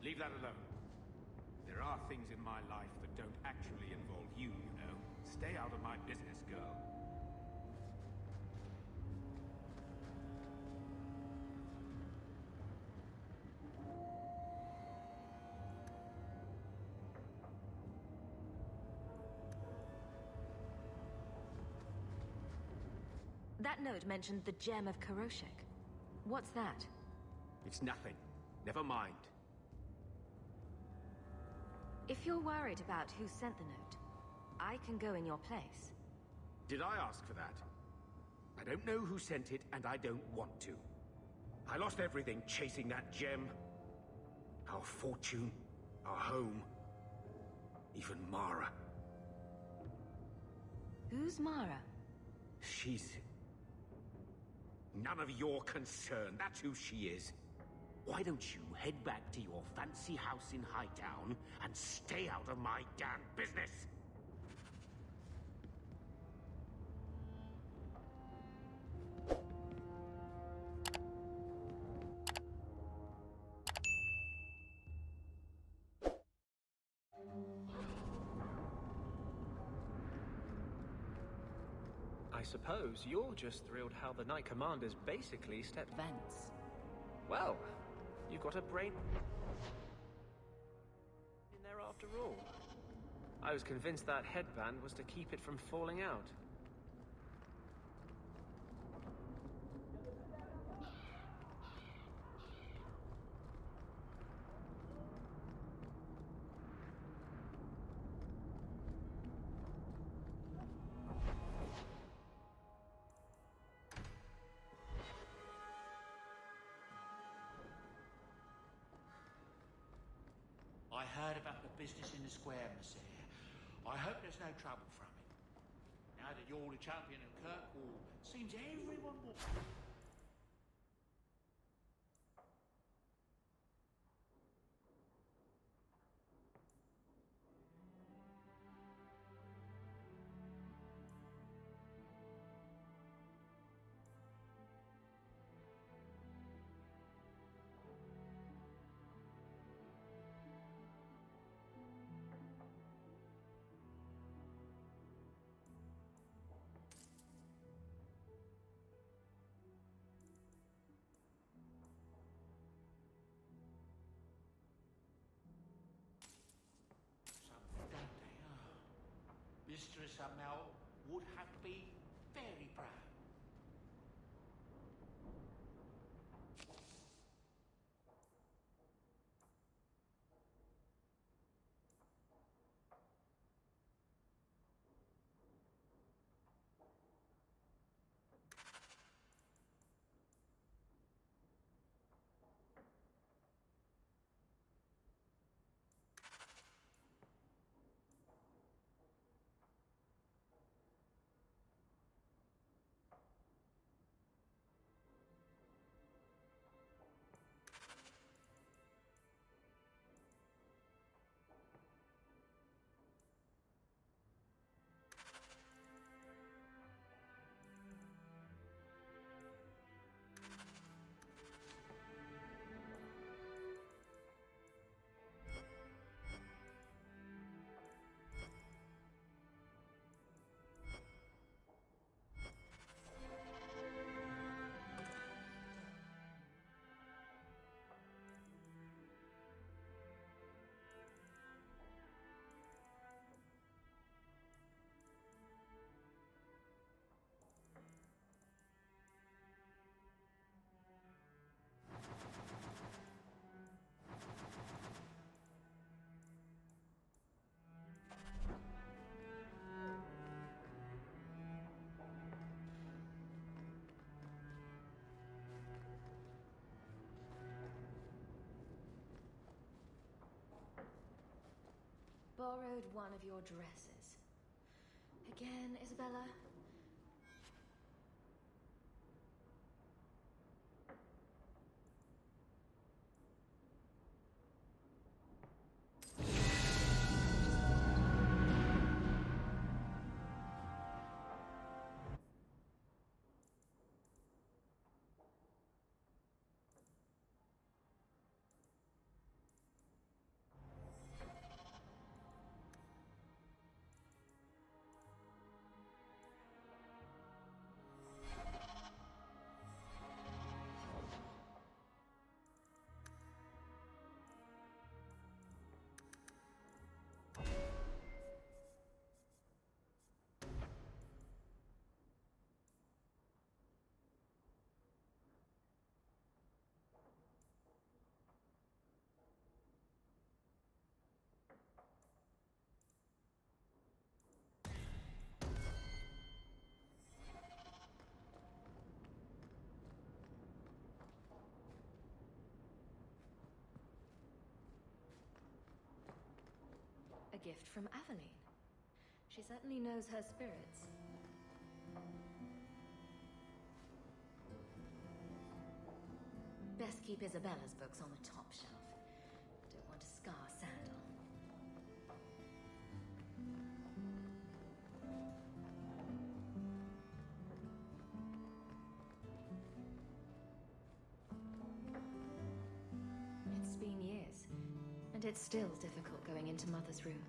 Leave that alone. There are things in my life that don't actually involve you, you know. Stay out of my business, girl. That note mentioned the Gem of Karoshek. What's that? It's nothing. Never mind. If you're worried about who sent the note, I can go in your place. Did I ask for that? I don't know who sent it, and I don't want to. I lost everything chasing that gem. Our fortune, our home, even Mara. Who's Mara? She's... none of your concern. That's who she is. Why don't you head back to your fancy house in Hightown and stay out of my damn business? I suppose you're just thrilled how the Knight Commander's basically stepped... Vance. Well, you've got a brain... in there after all. I was convinced that headband was to keep it from falling out. I heard about the business in the square, Messire. I hope there's no trouble from it. Now that you're the champion of Kirkwall, seems everyone will... Mistress Amel would have been very proud. Borrowed one of your dresses. Again, Isabella? gift from Aveline. She certainly knows her spirits. Best keep Isabella's books on the top shelf. Don't want to scar Sandal. It's been years, and it's still difficult going into Mother's room.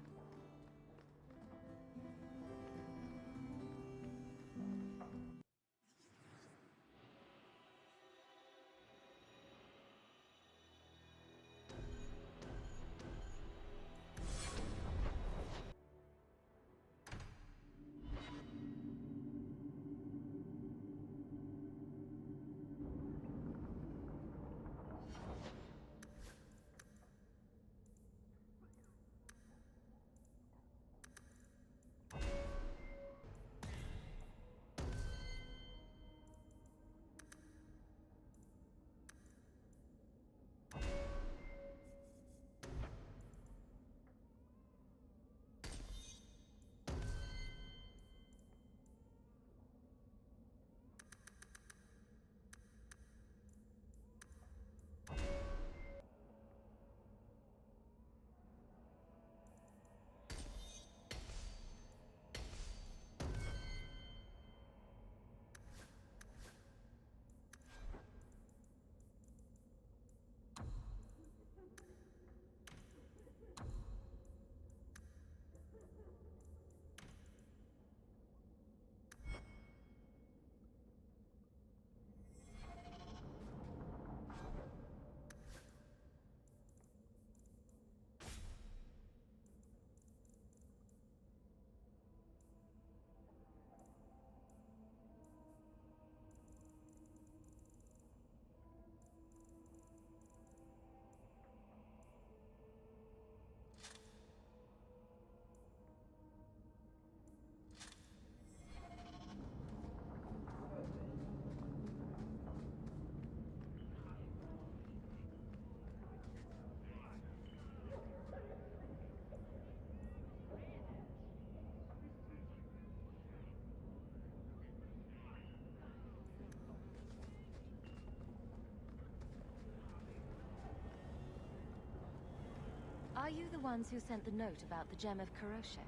Are you the ones who sent the note about the Gem of Kuroshek?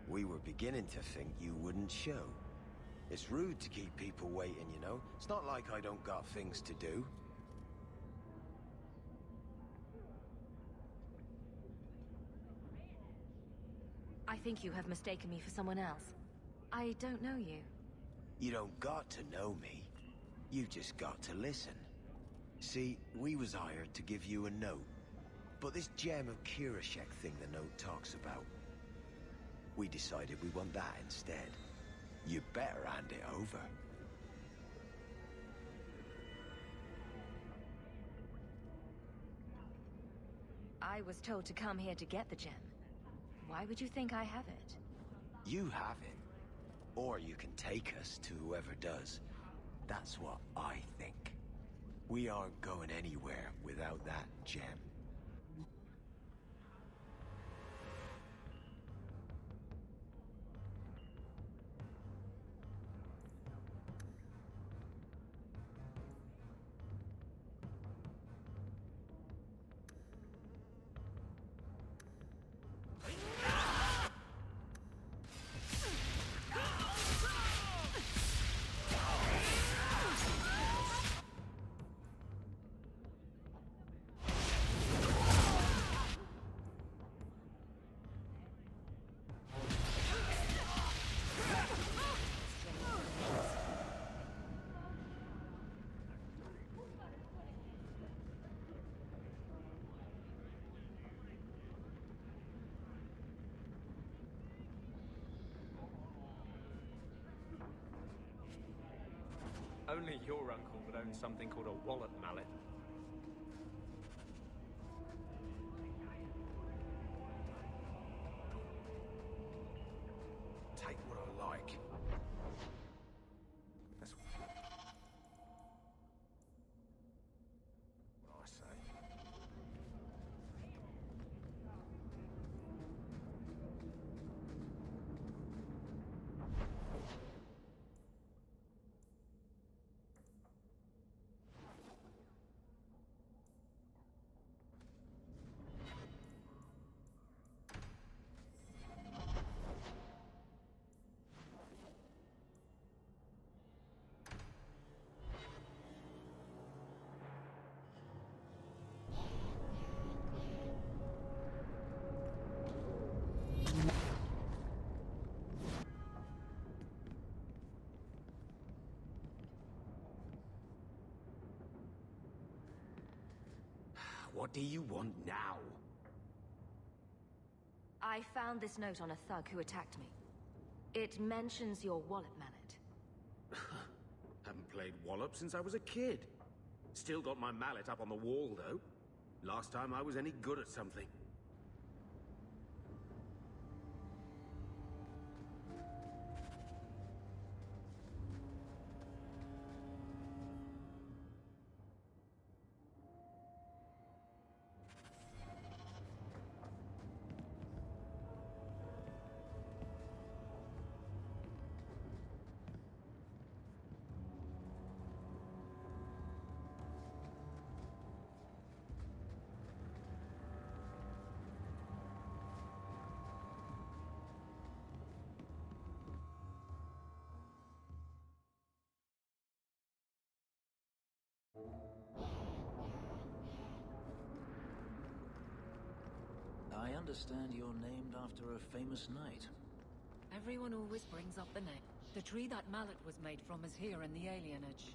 We were beginning to think you wouldn't show. It's rude to keep people waiting, you know? It's not like I don't got things to do. I think you have mistaken me for someone else. I don't know you. You don't got to know me. You just got to listen. See, we was hired to give you a note. But this Gem of Kuroshek thing the note talks about, we decided we want that instead. You better hand it over. I was told to come here to get the gem. Why would you think I have it? You have it. Or you can take us to whoever does. That's what I think. We aren't going anywhere without that gem. Only your uncle would own something called a wallet mallet. Take what I like. That's what I say. what do you want now? I found this note on a thug who attacked me. It mentions your wallet mallet. Haven't played Wallop since I was a kid. Still got my mallet up on the wall, though. Last time I was any good at something. I understand you're named after a famous knight. Everyone always brings up the name. The tree that mallet was made from is here in the alienage.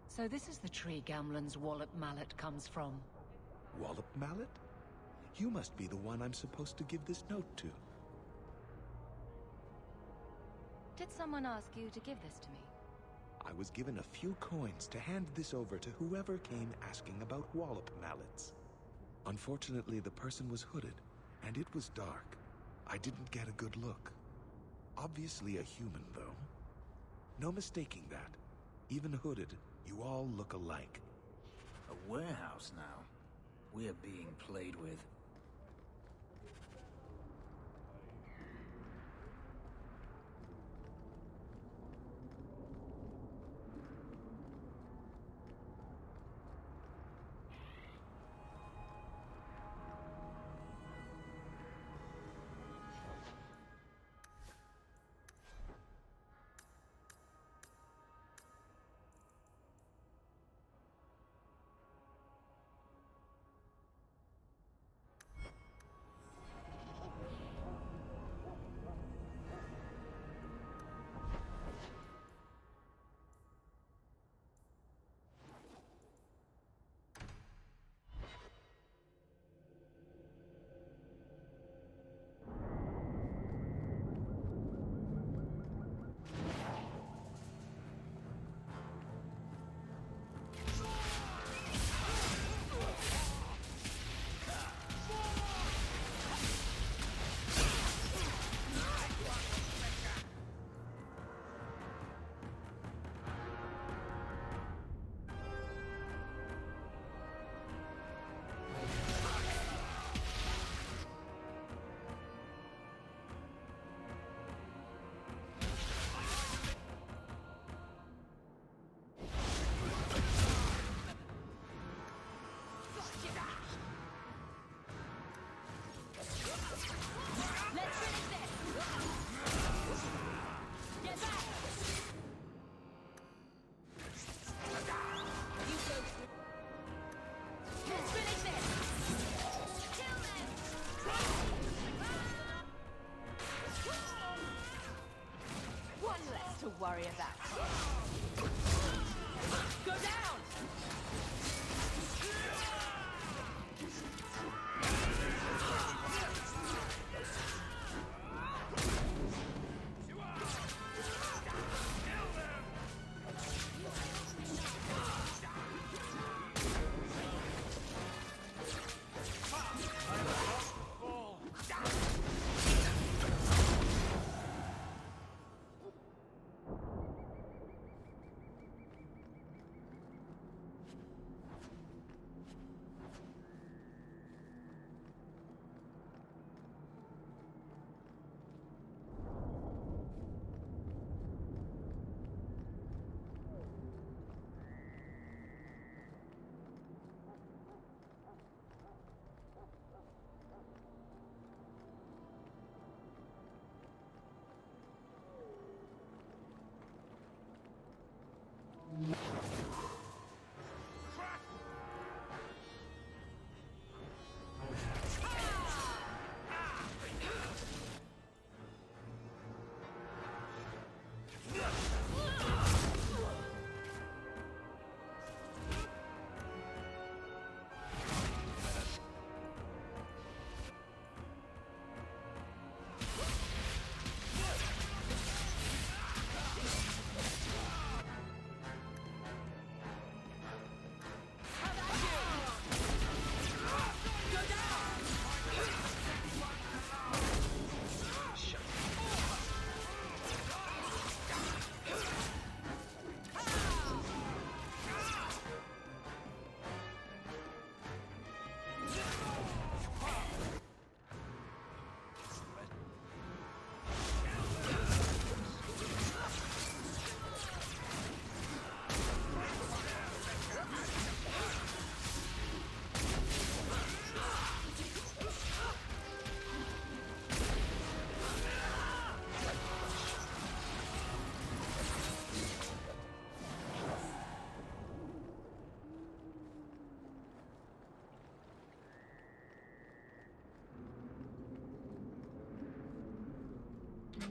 So this is the tree Gamlen's Wallop mallet comes from. Wallop mallet? You must be the one I'm supposed to give this note to. Did someone ask you to give this to me? I was given a few coins to hand this over to whoever came asking about Wallop mallets. Unfortunately, the person was hooded, and it was dark. I didn't get a good look. Obviously a human, though. No mistaking that. Even hooded, you all look alike. A warehouse now. We're being played with.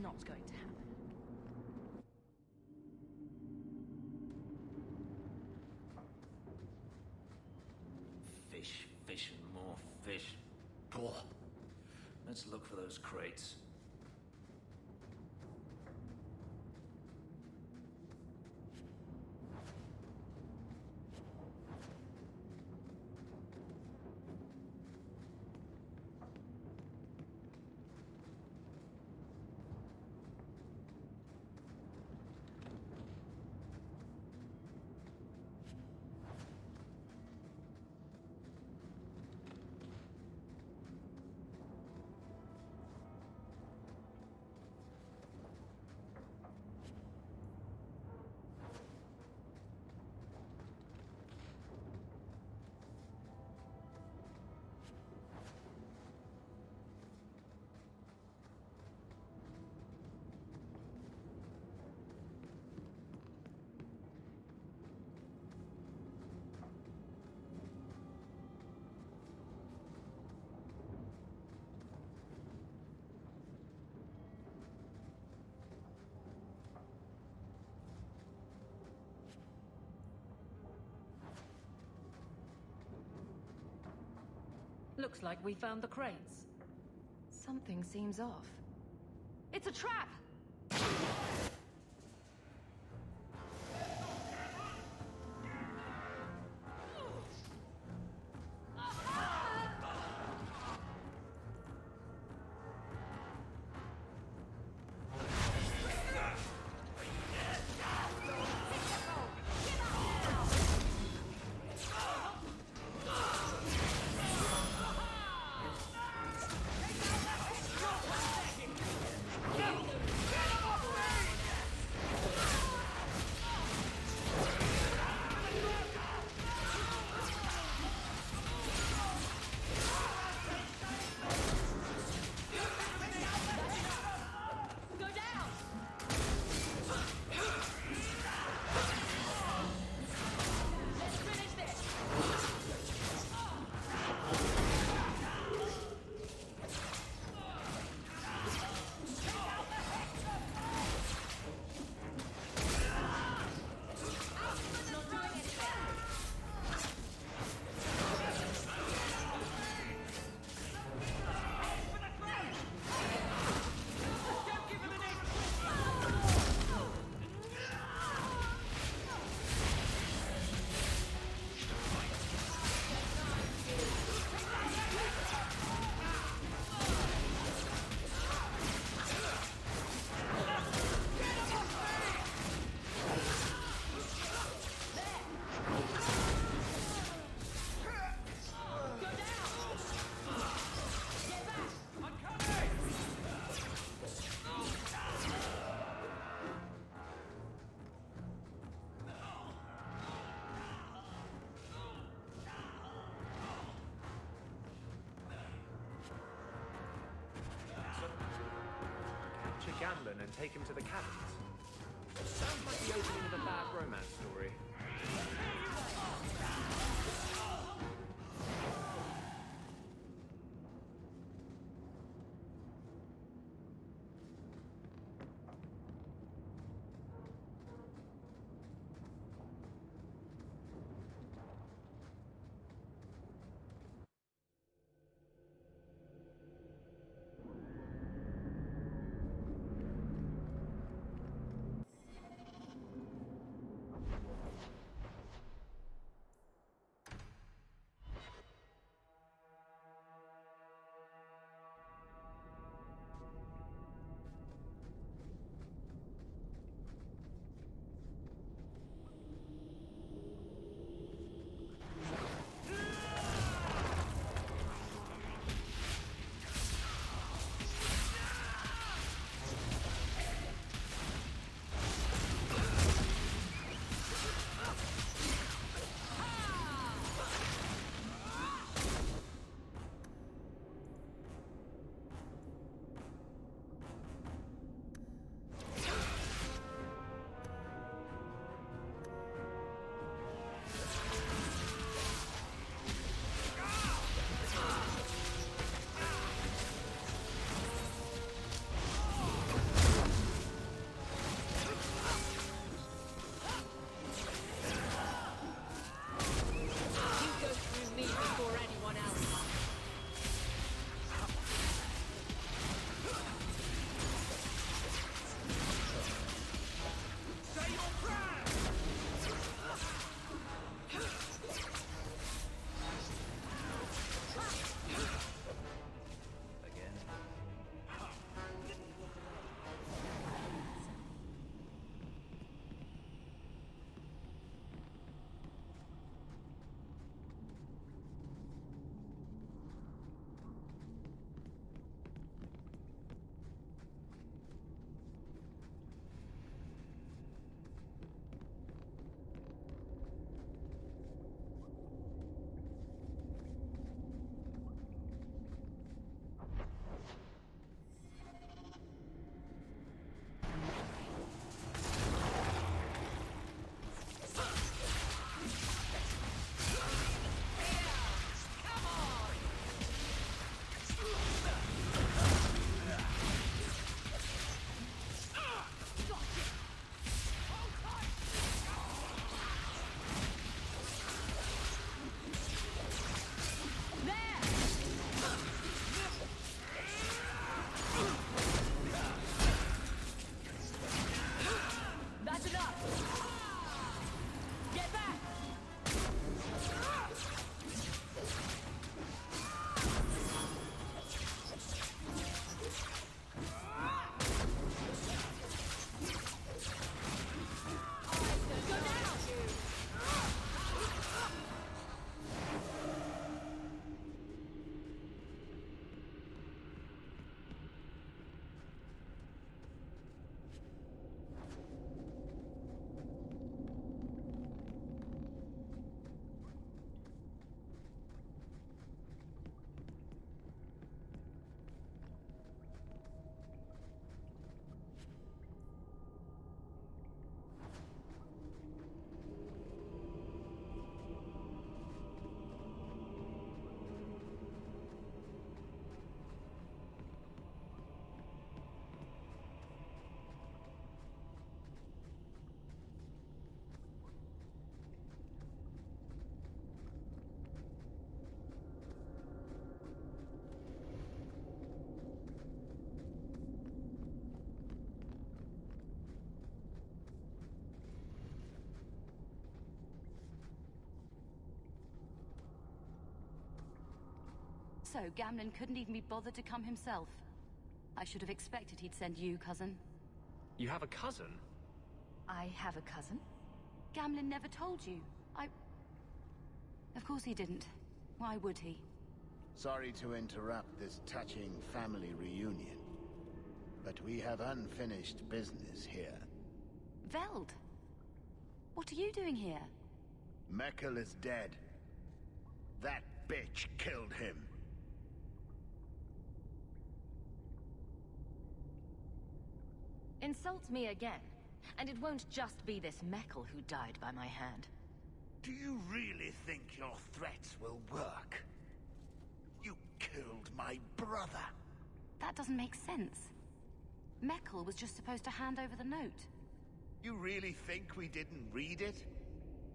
not going to happen. Fish, fish, and more fish. Blah. Let's look for those crates. Looks like we found the crates. Something seems off. It's a trap! Gamlen and take him to the caverns. Sounds like the opening of a bad romance story. so, Gamlen couldn't even be bothered to come himself. I should have expected he'd send you, cousin. You have a cousin? I have a cousin? Gamlen never told you. Of course he didn't. Why would he? Sorry to interrupt this touching family reunion, but we have unfinished business here. Veld! What are you doing here? Mekkel is dead. That bitch killed him. Insult me again, and it won't just be this Mekkel who died by my hand. Do you really think your threats will work? You killed my brother. That doesn't make sense. Mekkel was just supposed to hand over the note. You really think we didn't read it?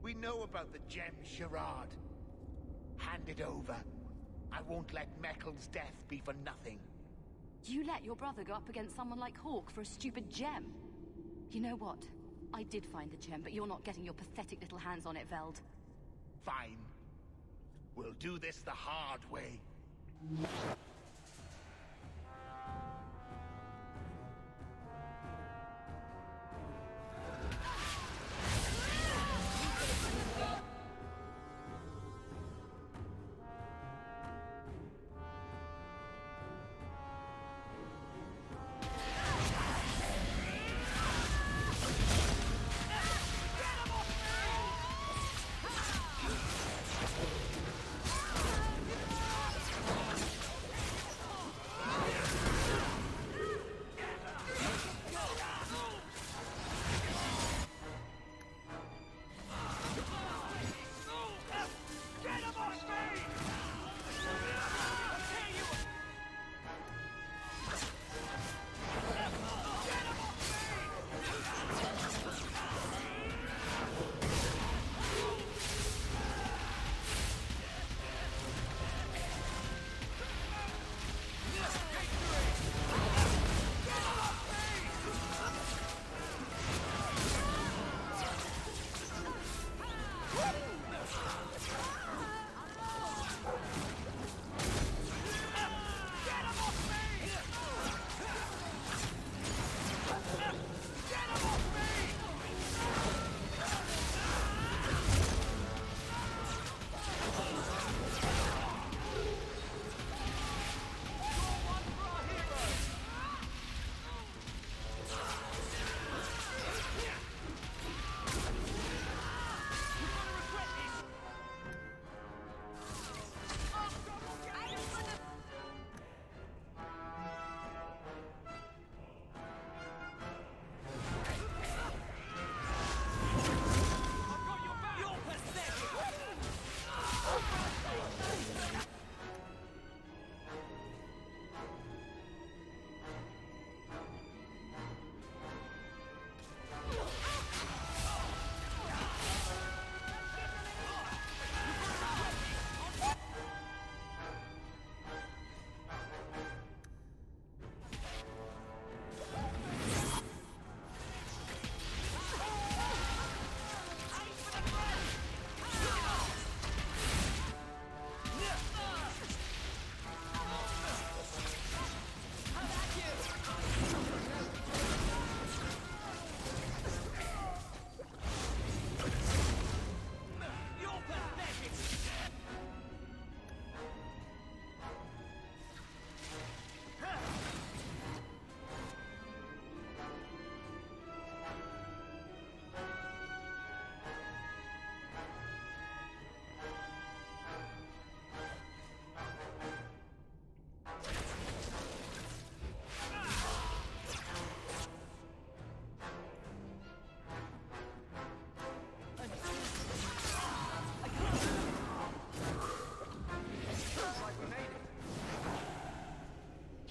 We know about the gem charade. Hand it over. I won't let Mekkel's death be for nothing. You let your brother go up against someone like Hawke for a stupid gem. You know what? I did find the gem, but you're not getting your pathetic little hands on it, Veld. Fine. We'll do this the hard way.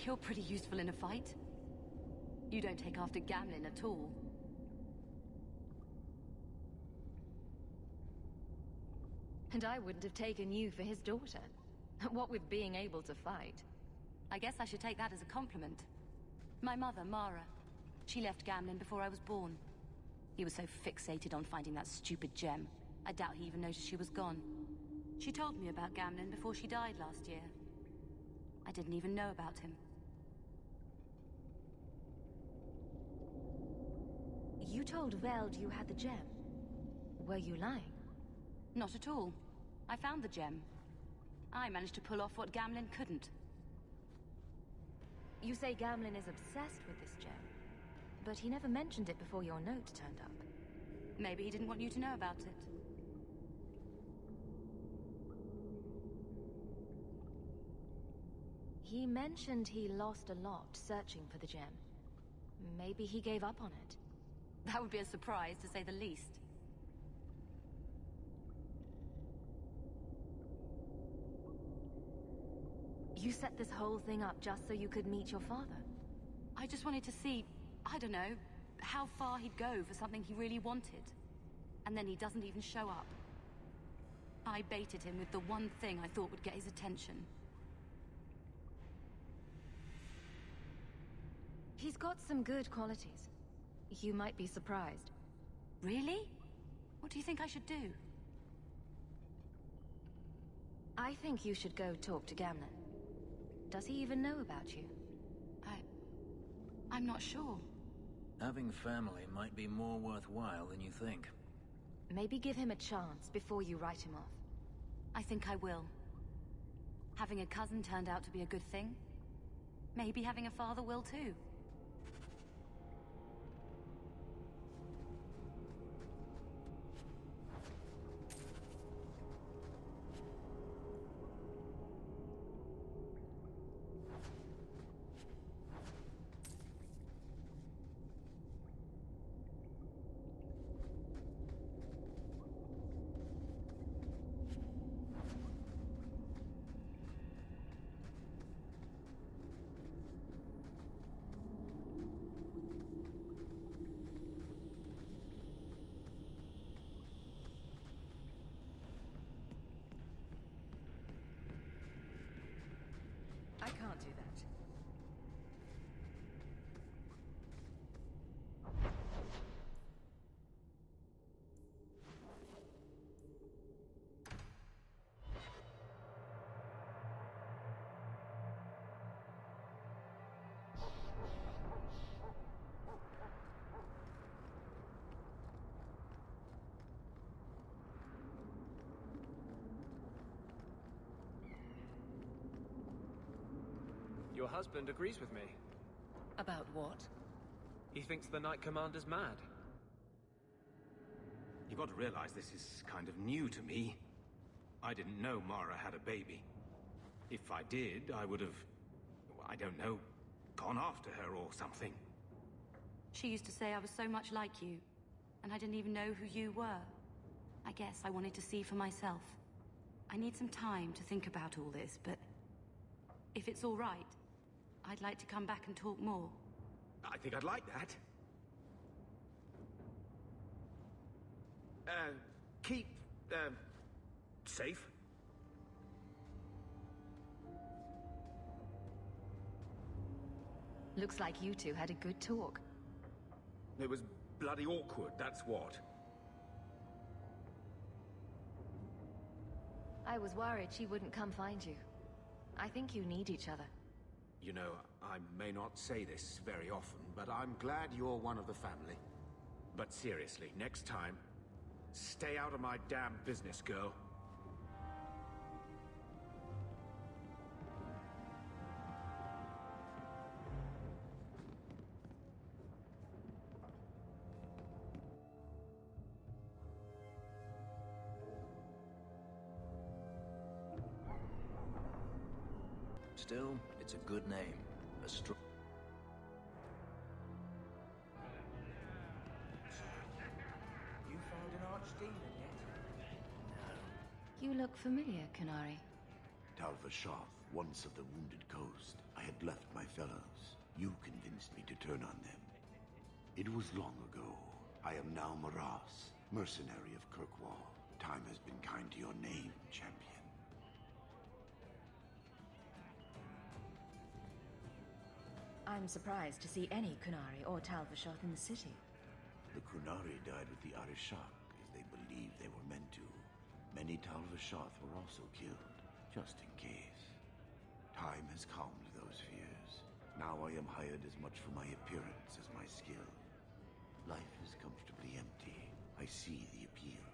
You're pretty useful in a fight. You don't take after Gamlen at all. And I wouldn't have taken you for his daughter. What with being able to fight. I guess I should take that as a compliment. My mother, Mara, she left Gamlen before I was born. He was so fixated on finding that stupid gem, I doubt he even noticed she was gone. She told me about Gamlen before she died last year. I didn't even know about him. You told Veld you had the gem. Were you lying? Not at all. I found the gem. I managed to pull off what Gamlen couldn't. You say Gamlen is obsessed with this gem, but he never mentioned it before your note turned up. Maybe he didn't want you to know about it. He mentioned he lost a lot searching for the gem. Maybe he gave up on it. That would be a surprise, to say the least. You set this whole thing up just so you could meet your father? I just wanted to see, I don't know, how far he'd go for something he really wanted. And then he doesn't even show up. I baited him with the one thing I thought would get his attention. He's got some good qualities. You might be surprised. Really? What do you think I should do? I think you should go talk to Gamlen. Does he even know about you? I'm not sure. Having family might be more worthwhile than you think. Maybe give him a chance before you write him off. I think I will. Having a cousin turned out to be a good thing. Maybe having a father will too. I can't do that. Your husband agrees with me. About what? He thinks the Knight Commander's mad. You got to realize this is kind of new to me. I didn't know Mara had a baby. If I did, I would have, I don't know, gone after her or something. She used to say I was so much like you, and I didn't even know who you were. I guess I wanted to see for myself. I need some time to think about all this, but if it's all right, I'd like to come back and talk more. I think I'd like that. Keep, safe. Looks like you two had a good talk. It was bloody awkward, that's what. I was worried she wouldn't come find you. I think you need each other. You know, I may not say this very often, but I'm glad you're one of the family. But seriously, next time, stay out of my damn business, girl. Still, it's a good name. A strong... You found an archdemon yet? You look familiar, Kunari. Talva Shoth, once of the Wounded Coast. I had left my fellows. You convinced me to turn on them. It was long ago. I am now Maras, mercenary of Kirkwall. Time has been kind to your name, champion. I'm surprised to see any Kunari or Talvashoth in the city. The Kunari died with the Arishak, as they believed they were meant to. Many Talvashoth were also killed, just in case. Time has calmed those fears. Now I am hired as much for my appearance as my skill. Life is comfortably empty. I see the appeal.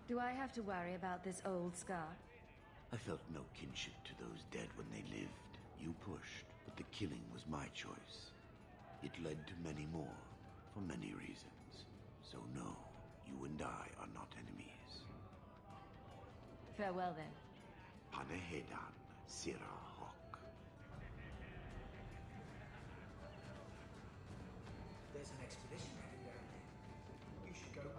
Do I have to worry about this old scar? I felt no kinship to those dead when they lived. You pushed, but the killing was my choice. It led to many more, for many reasons. So no, you and I are not enemies. Farewell then. Panehedan, Sira Hawk. There's an expedition heading down here. You should go.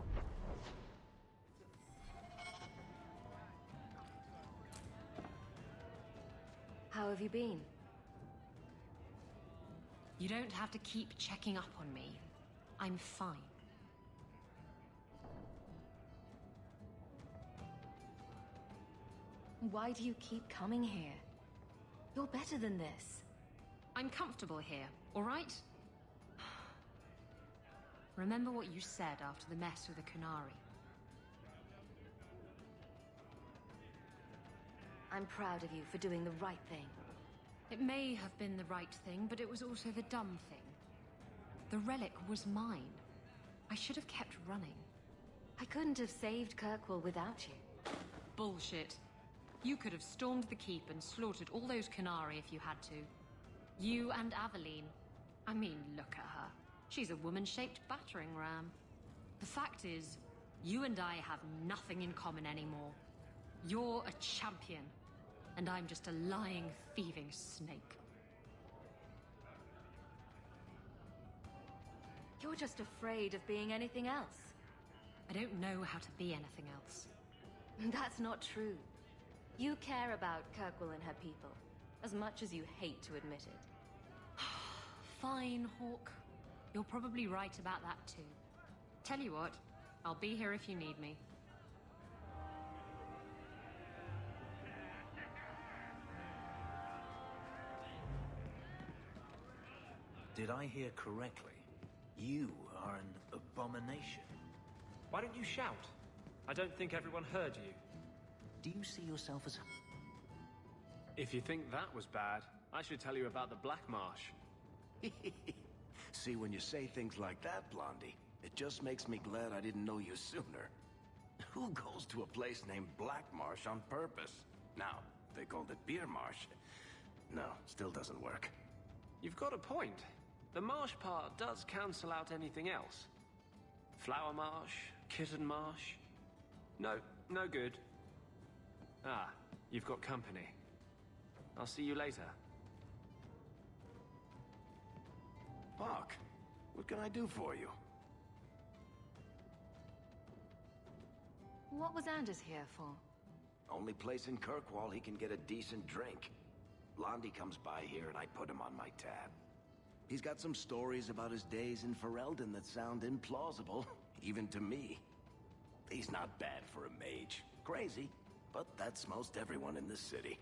How have you been? You don't have to keep checking up on me. I'm fine. Why do you keep coming here? You're better than this. I'm comfortable here, all right? Remember what you said after the mess with the Qunari. I'm proud of you for doing the right thing. It may have been the right thing, but it was also the dumb thing. The relic was mine. I should have kept running. I couldn't have saved Kirkwall without you. Bullshit. You could have stormed the keep and slaughtered all those Qunari if you had to. You and Aveline. I mean, look at her. She's a woman-shaped battering ram. The fact is, you and I have nothing in common anymore. You're a champion, and I'm just a lying, thieving snake. You're just afraid of being anything else. I don't know how to be anything else. That's not true. You care about Kirkwall and her people, as much as you hate to admit it. Fine, Hawk. You're probably right about that too. Tell you what, I'll be here if you need me. Did I hear correctly? You are an abomination. Why don't you shout? I don't think everyone heard you. Do you see yourself as... If you think that was bad, I should tell you about the Black Marsh. See, when you say things like that, Blondie, it just makes me glad I didn't know you sooner. Who goes to a place named Black Marsh on purpose? Now, they called it Beer Marsh. No, still doesn't work. You've got a point. The marsh part does cancel out anything else. Flower Marsh, Kitten Marsh. No, no good. Ah, you've got company. I'll see you later. Hawk, what can I do for you? What was Anders here for? Only place in Kirkwall he can get a decent drink. Blondie comes by here and I put him on my tab. He's got some stories about his days in Ferelden that sound implausible, even to me. He's not bad for a mage. Crazy, but that's most everyone in this city.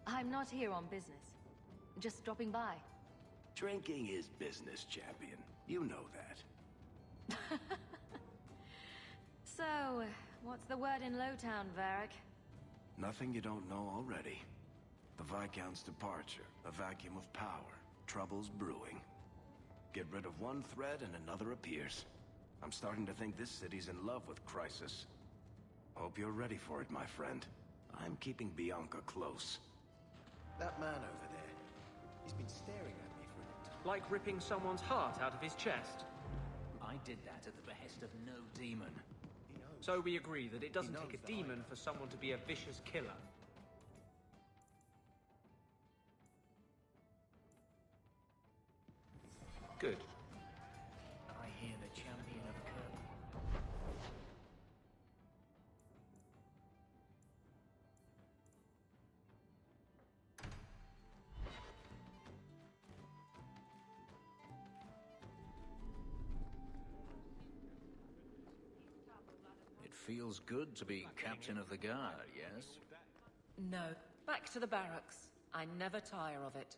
I'm not here on business. Just dropping by. Drinking is business, champion. You know that. So, what's the word in Lowtown, Varric? Nothing you don't know already. The Viscount's departure, a vacuum of power, troubles brewing. Get rid of one thread and another appears. I'm starting to think this city's in love with Crisis. Hope you're ready for it, my friend. I'm keeping Bianca close. That man over there, he's been staring at me for an entire... Like ripping someone's heart out of his chest. I did that at the behest of no demon. So we agree that it doesn't take a demon for someone to be a vicious killer. Good. I hear the champion of Kirk. It feels good to be captain of the guard, yes? No. Back to the barracks. I never tire of it.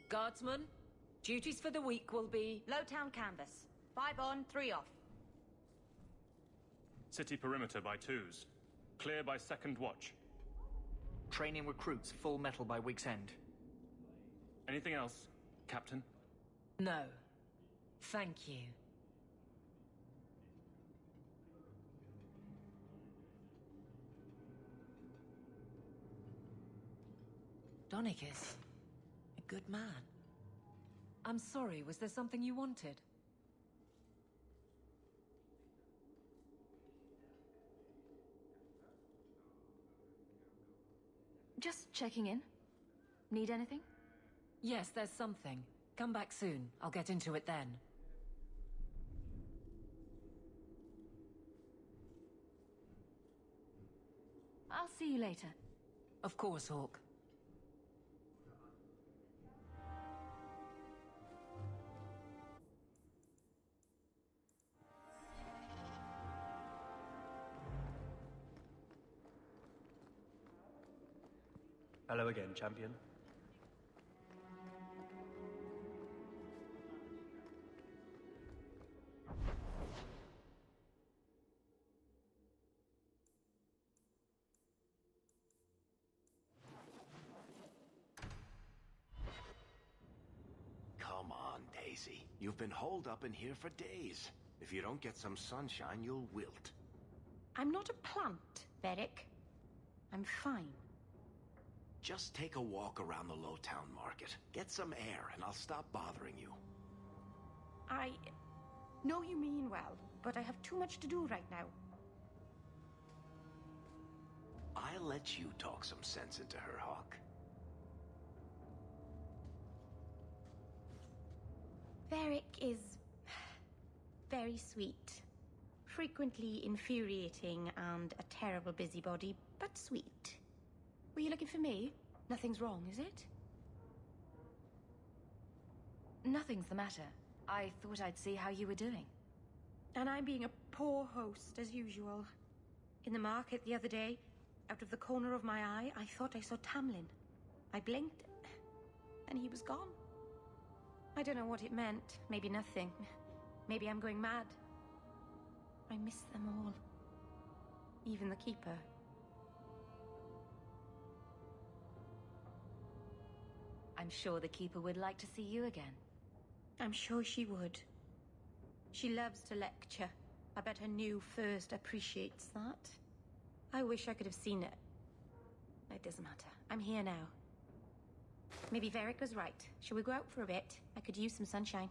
Guardsmen, Duties for the week will be... Lowtown canvas. 5 on, 3 off. City perimeter by 2s. Clear by 2nd watch. Training recruits full metal by week's end. Anything else, Captain? No. Thank you. Donicus. A good man. I'm sorry, was there something you wanted? Just checking in. Need anything? Yes, there's something. Come back soon. I'll get into it then. I'll see you later. Of course, Hawk. Hello again, champion. Come on, Daisy. You've been holed up in here for days. If you don't get some sunshine, you'll wilt. I'm not a plant, Varric. I'm fine. Just take a walk around the Lowtown Market. Get some air, and I'll stop bothering you. I know you mean well, but I have too much to do right now. I'll let you talk some sense into her, Hawk. Varric is very sweet. Frequently infuriating and a terrible busybody, but sweet. Were you looking for me? Nothing's wrong, is it? Nothing's the matter. I thought I'd see how you were doing. And I'm being a poor host, as usual. In the market the other day, out of the corner of my eye, I thought I saw Tamlin. I blinked, and he was gone. I don't know what it meant. Maybe nothing. Maybe I'm going mad. I miss them all. Even the Keeper. I'm sure the Keeper would like to see you again. I'm sure she would. She loves to lecture. I bet her new first appreciates that. I wish I could have seen it. It doesn't matter. I'm here now. Maybe Varric was right. Shall we go out for a bit? I could use some sunshine.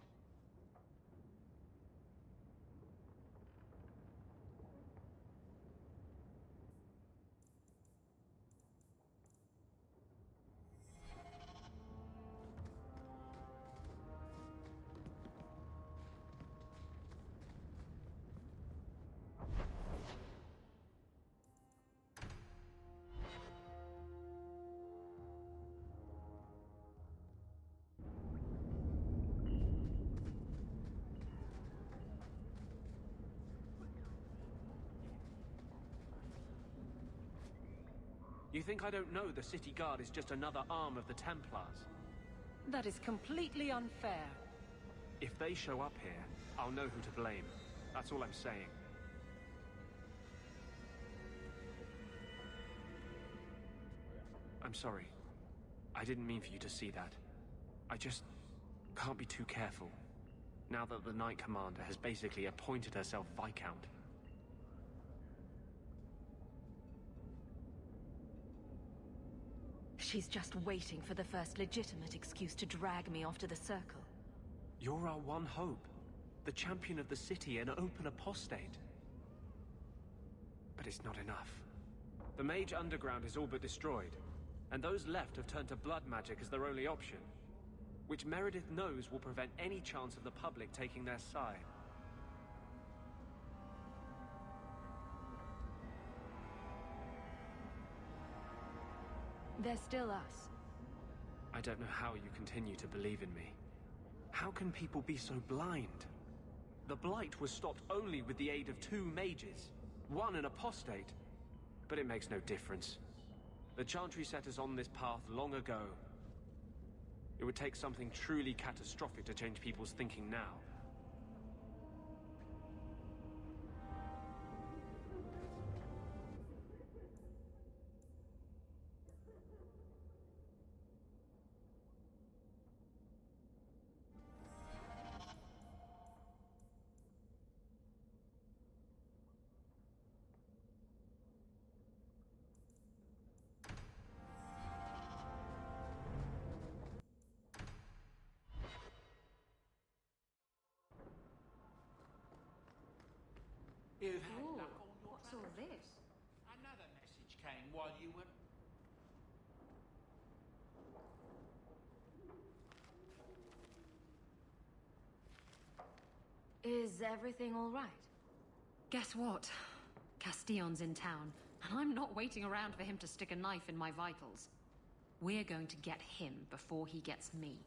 You think I don't know the City Guard is just another arm of the Templars? That is completely unfair. If they show up here, I'll know who to blame. That's all I'm saying. I'm sorry. I didn't mean for you to see that. I just can't be too careful. Now that the Knight Commander has basically appointed herself Viscount. She's just waiting for the first legitimate excuse to drag me off to the Circle. You're our one hope. The champion of the city, an open apostate. But it's not enough. The Mage Underground is all but destroyed, and those left have turned to blood magic as their only option, which Meredith knows will prevent any chance of the public taking their side. They're still us. I don't know how you continue to believe in me. How can people be so blind? The Blight was stopped only with the aid of 2 mages, one an apostate. But it makes no difference. The Chantry set us on this path long ago. It would take something truly catastrophic to change people's thinking now. You've had Ooh, luck on your what's all travels? this? Another message came while you were... Is everything all right? Guess what? Castillon's in town, and I'm not waiting around for him to stick a knife in my vitals. We're going to get him before he gets me.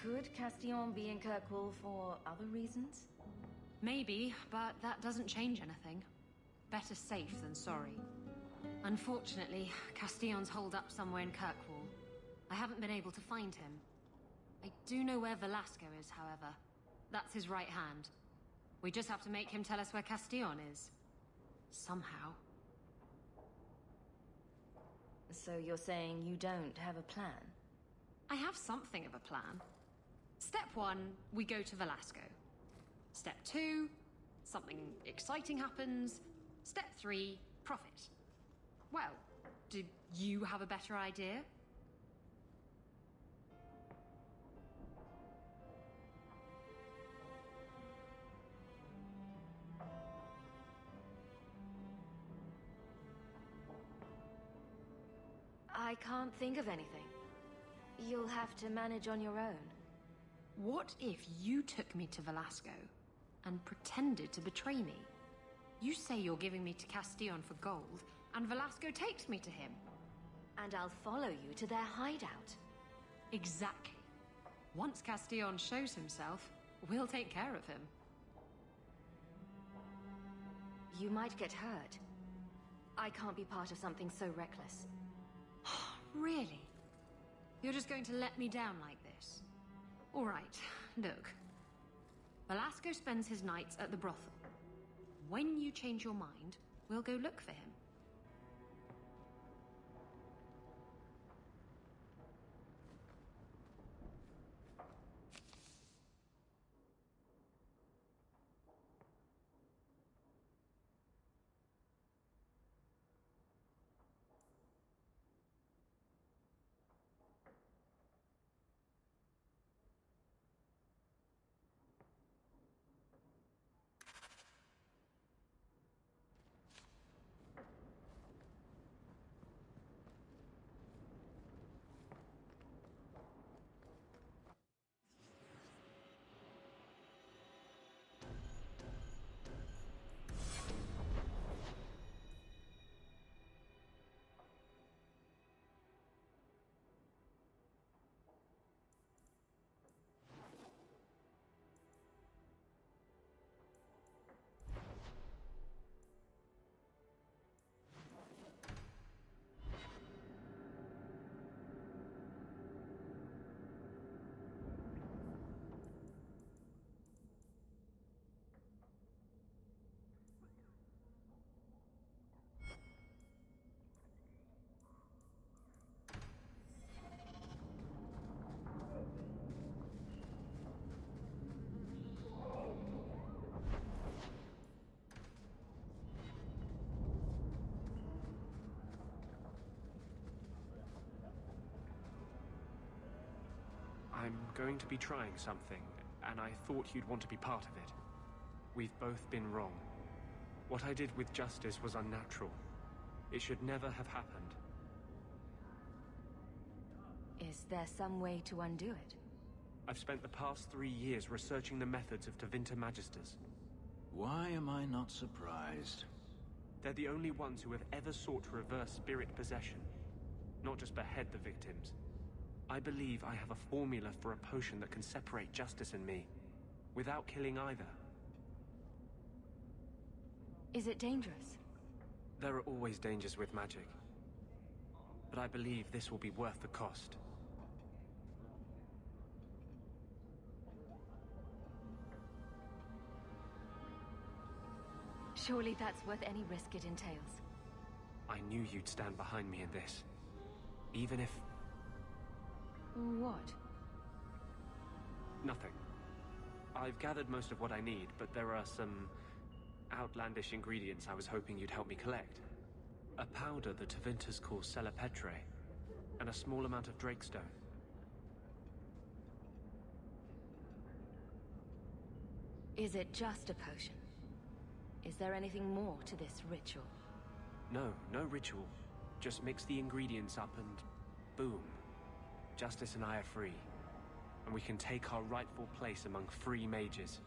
Could Castillon be in Kirkwall for other reasons? Maybe, but that doesn't change anything. Better safe than sorry. Unfortunately, Castillon's holed up somewhere in Kirkwall. I haven't been able to find him. I do know where Velasco is, however. That's his right hand. We just have to make him tell us where Castillon is. Somehow. So you're saying you don't have a plan? I have something of a plan. Step 1, we go to Velasco. Step 2, something exciting happens. Step 3, profit. Well, do you have a better idea? I can't think of anything. You'll have to manage on your own. What if you took me to Velasco and pretended to betray me? You say you're giving me to Castillon for gold, and Velasco takes me to him. And I'll follow you to their hideout. Exactly. Once Castillon shows himself, we'll take care of him. You might get hurt. I can't be part of something so reckless. Really? You're just going to let me down like this? All right, look. Velasco spends his nights at the brothel. When you change your mind, we'll go look for him. I'm going to be trying something, and I thought you'd want to be part of it. We've both been wrong. What I did with Justice was unnatural. It should never have happened. Is there some way to undo it? I've spent the past 3 years researching the methods of Tevinter Magisters. Why am I not surprised? They're the only ones who have ever sought to reverse spirit possession, not just behead the victims. I believe I have a formula for a potion that can separate Justice and me, without killing either. Is it dangerous? There are always dangers with magic. But I believe this will be worth the cost. Surely that's worth any risk it entails. I knew you'd stand behind me in this. Even if... What? Nothing. I've gathered most of what I need, but there are some outlandish ingredients I was hoping you'd help me collect. A powder the Tevinters call Celepetre, and a small amount of Drakestone. Is it just a potion? Is there anything more to this ritual? No, no ritual. Just mix the ingredients up and... boom. Justice and I are free. And we can take our rightful place among free mages.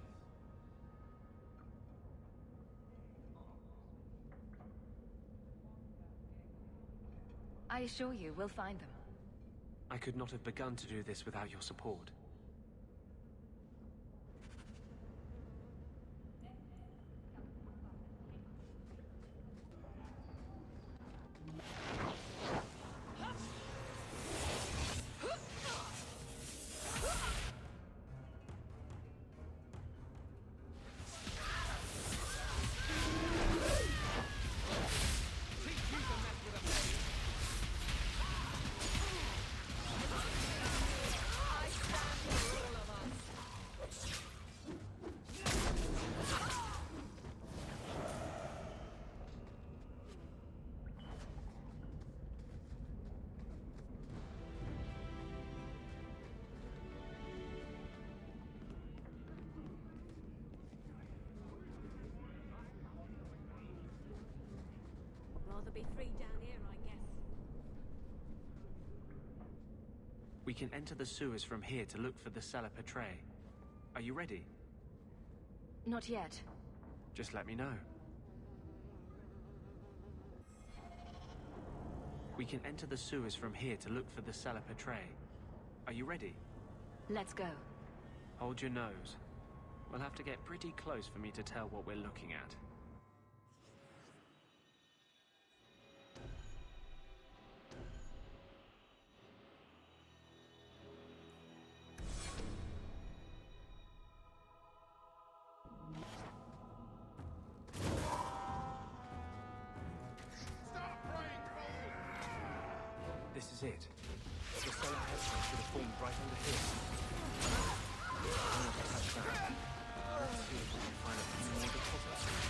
I assure you, we'll find them. I could not have begun to do this without your support. Rather be free down here, I guess. We can enter the sewers from here to look for the Celepetre. Are you ready? Not yet. Just let me know. We can enter the sewers from here to look for the Celepetre. Are you ready? Let's go. Hold your nose. We'll have to get pretty close for me to tell what we're looking at. This is it. The Celepetre should have formed right under here. I'm gonna touch that. Let's see if we can find a few more deposits.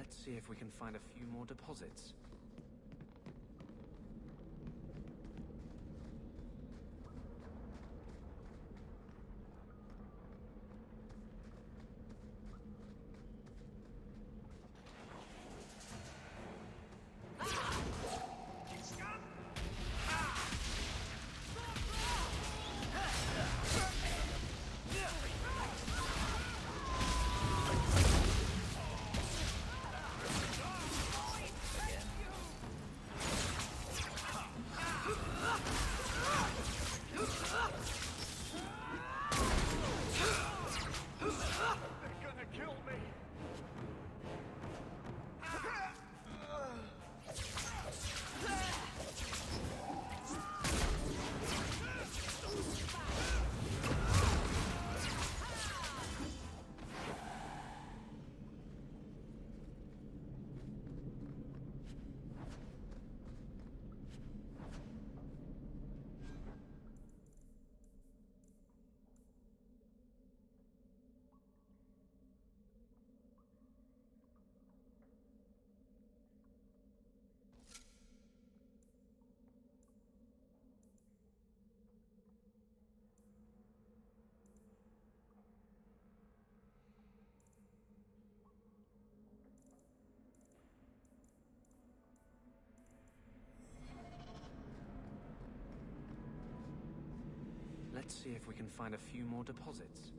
Let's see if we can find a few more deposits. Let's see if we can find a few more deposits.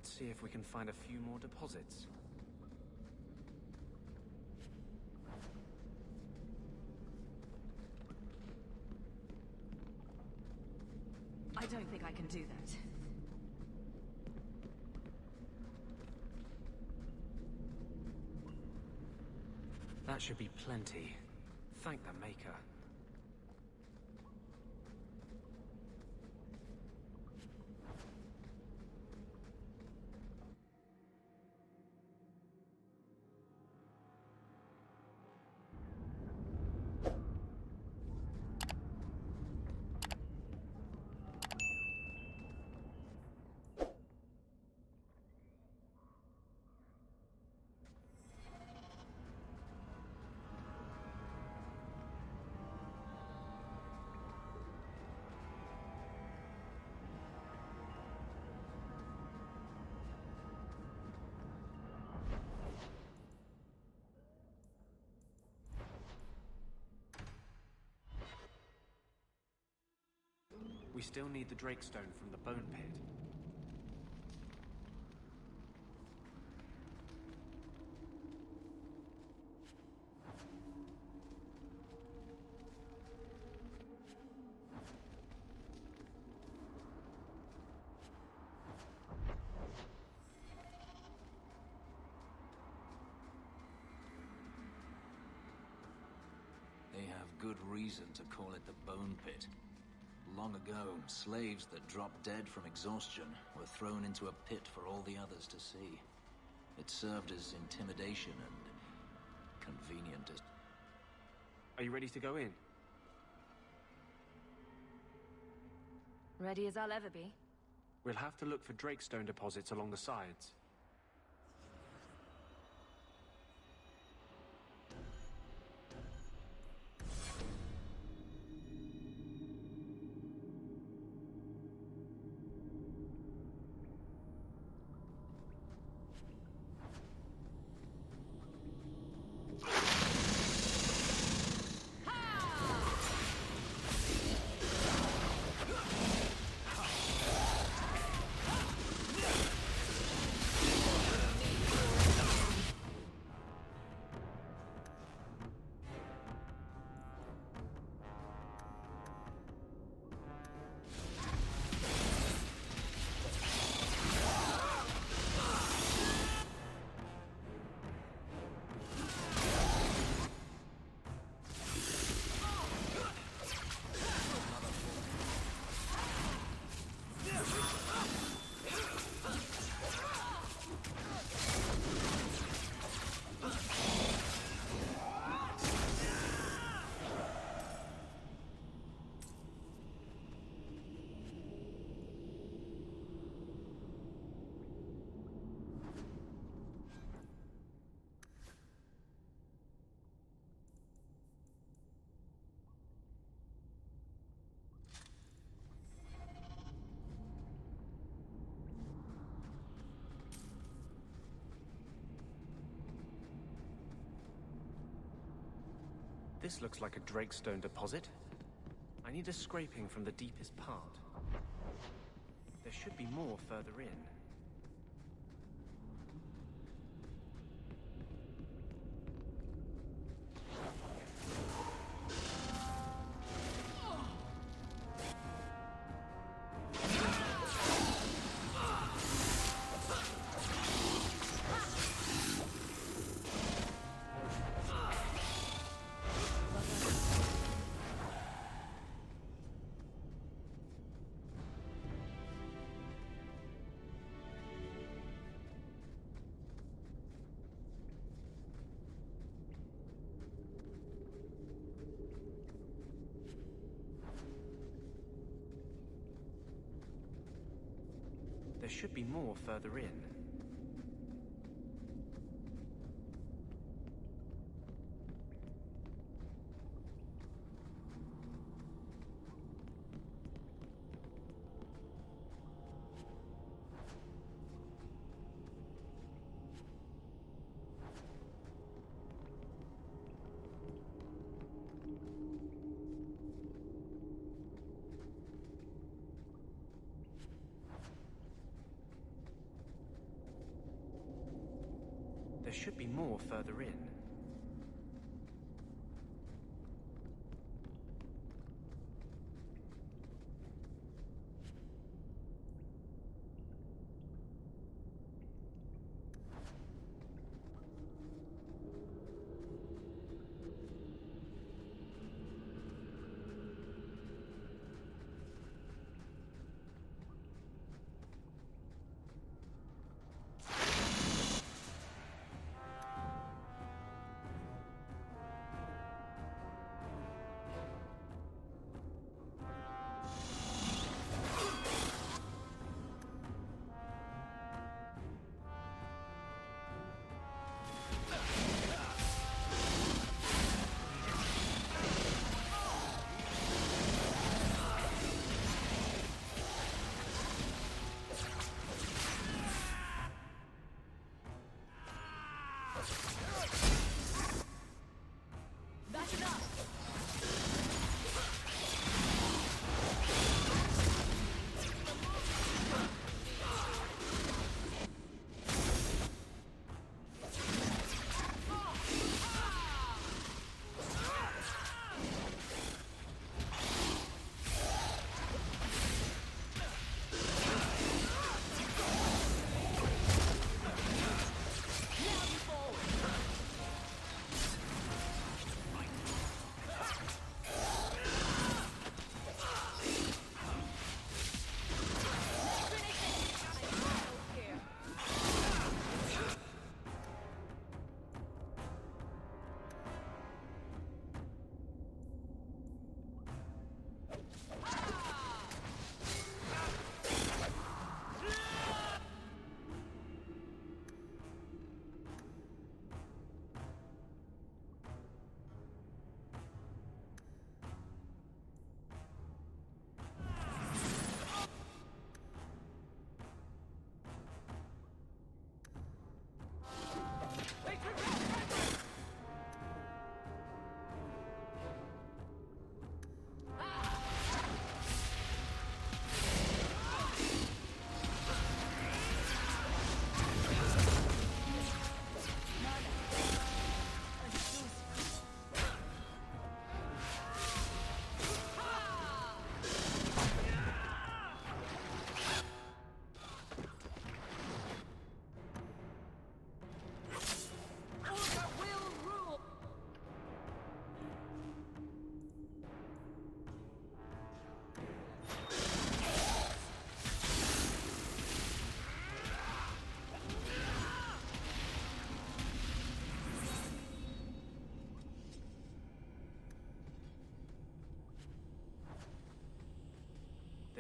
Let's see if we can find a few more deposits. I don't think I can do that. That should be plenty. Thank the Maker. We still need the Drakestone from the Bone Pit. They have good reason to call it the Bone Pit. Long ago, slaves that dropped dead from exhaustion were thrown into a pit for all the others to see. It served as intimidation and convenient as... Are you ready to go in? Ready as I'll ever be. We'll have to look for Drakestone deposits along the sides. This looks like a Drakestone deposit. I need a scraping from the deepest part. There should be more further in. There should be more further in. There should be more further in.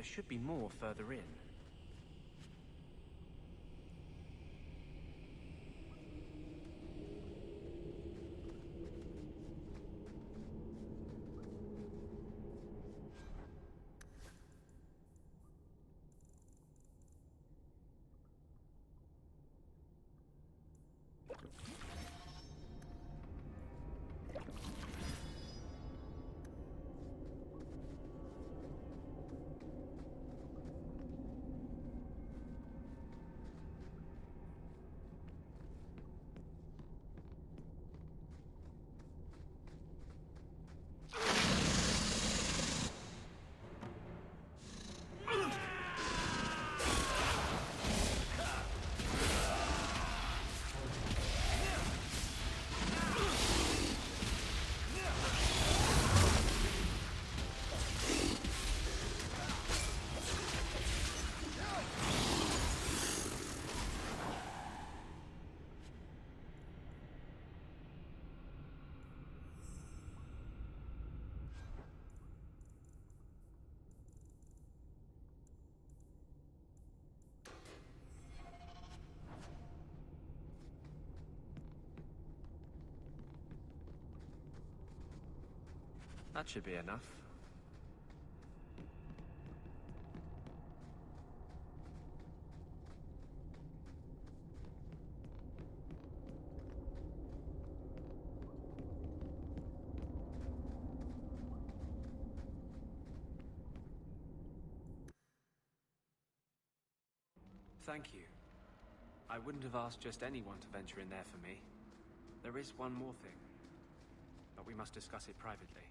There should be more further in. That should be enough. Thank you. I wouldn't have asked just anyone to venture in there for me. There is one more thing, but we must discuss it privately.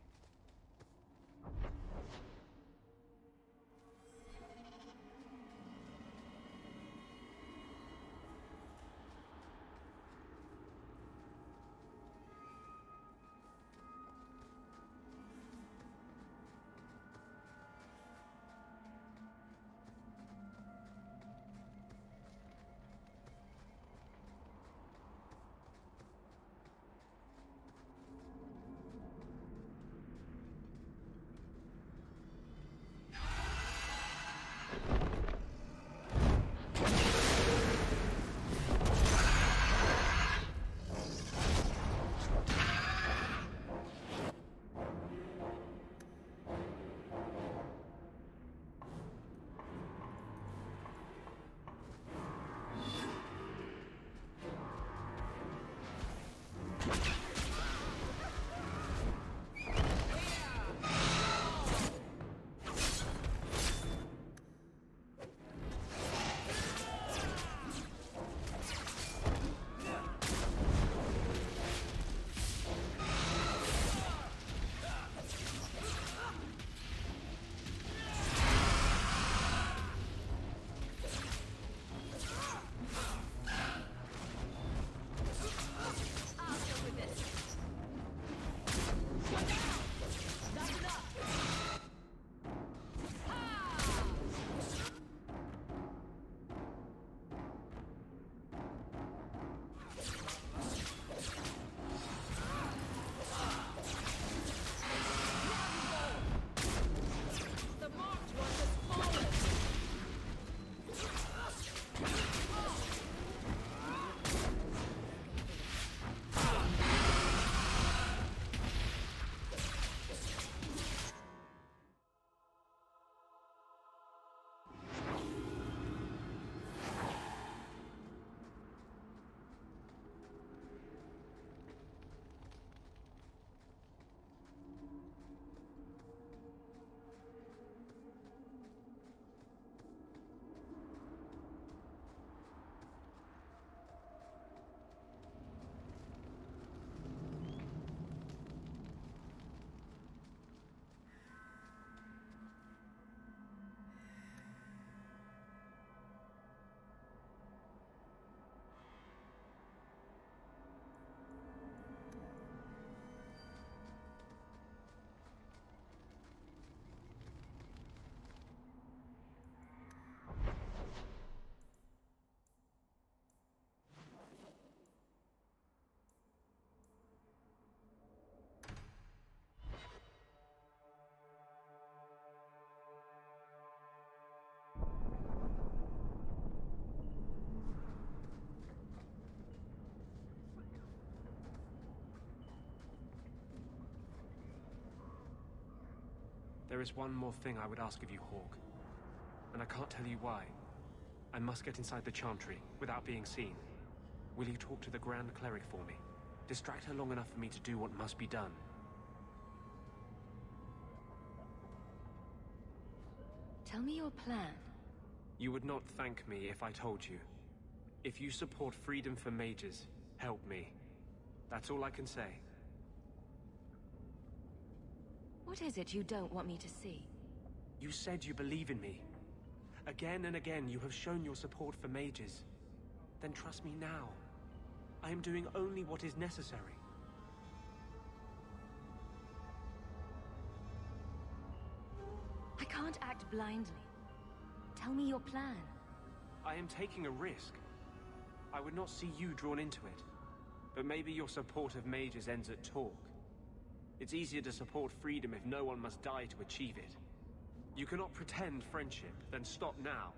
There is one more thing I would ask of you, Hawk. And I can't tell you why. I must get inside the Chantry, without being seen. Will you talk to the Grand Cleric for me? Distract her long enough for me to do what must be done. Tell me your plan. You would not thank me if I told you. If you support freedom for mages, help me. That's all I can say. What is it you don't want me to see? You said you believe in me. Again and again you have shown your support for mages. Then trust me now. I am doing only what is necessary. I can't act blindly. Tell me your plan. I am taking a risk. I would not see you drawn into it. But maybe your support of mages ends at talk. It's easier to support freedom if no one must die to achieve it. You cannot pretend friendship, then stop now.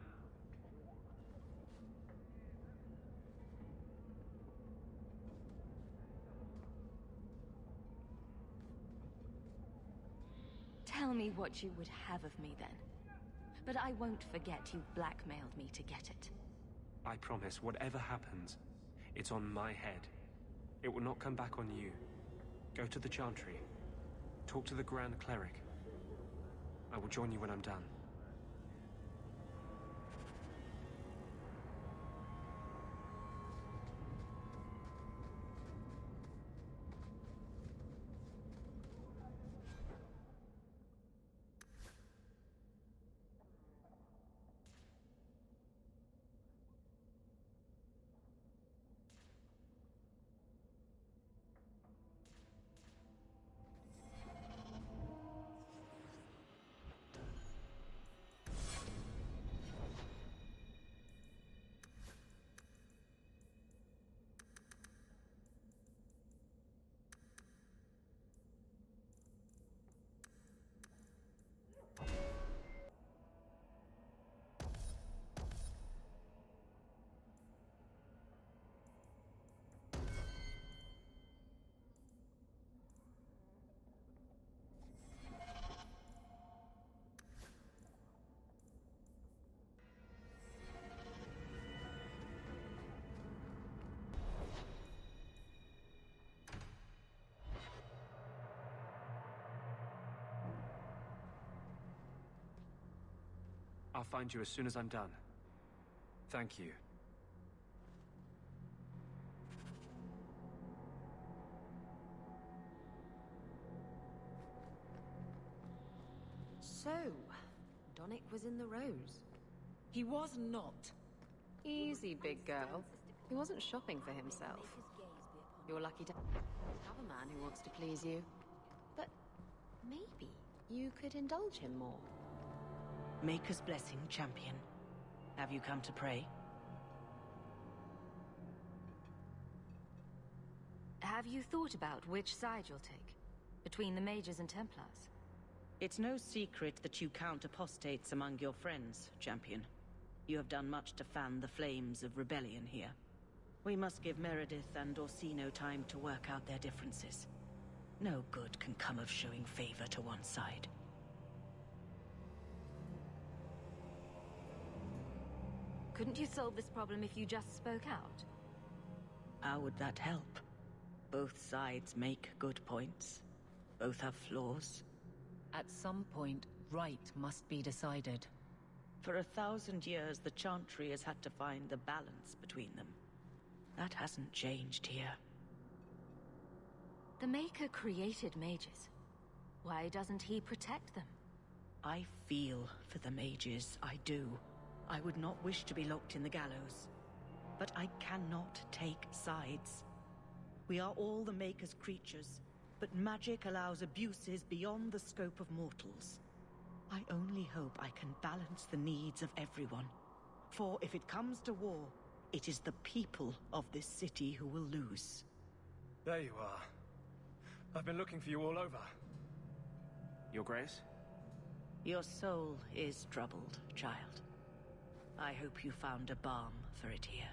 Tell me what you would have of me then. But I won't forget you blackmailed me to get it. I promise, whatever happens, it's on my head. It will not come back on you. Go to the Chantry. Talk to the Grand Cleric. I will join you when I'm done. I'll find you as soon as I'm done. Thank you. So, Donnic was in the Rose. He was not. Easy, big girl. He wasn't shopping for himself. You're lucky to have a man who wants to please you. But maybe you could indulge him more. Maker's blessing, champion. Have you come to pray? Have you thought about which side you'll take? Between the mages and Templars? It's no secret that you count apostates among your friends, champion. You have done much to fan the flames of rebellion here. We must give Meredith and Orsino time to work out their differences. No good can come of showing favor to one side. Couldn't you solve this problem if you just spoke out? How would that help? Both sides make good points. Both have flaws. At some point, right must be decided. For 1,000 years, the Chantry has had to find the balance between them. That hasn't changed here. The Maker created mages. Why doesn't he protect them? I feel for the mages, I do. I would not wish to be locked in the gallows. But I cannot take sides. We are all the Maker's creatures, but magic allows abuses beyond the scope of mortals. I only hope I can balance the needs of everyone. For if it comes to war, it is the people of this city who will lose. There you are. I've been looking for you all over. Your Grace? Your soul is troubled, child. I hope you found a balm for it here.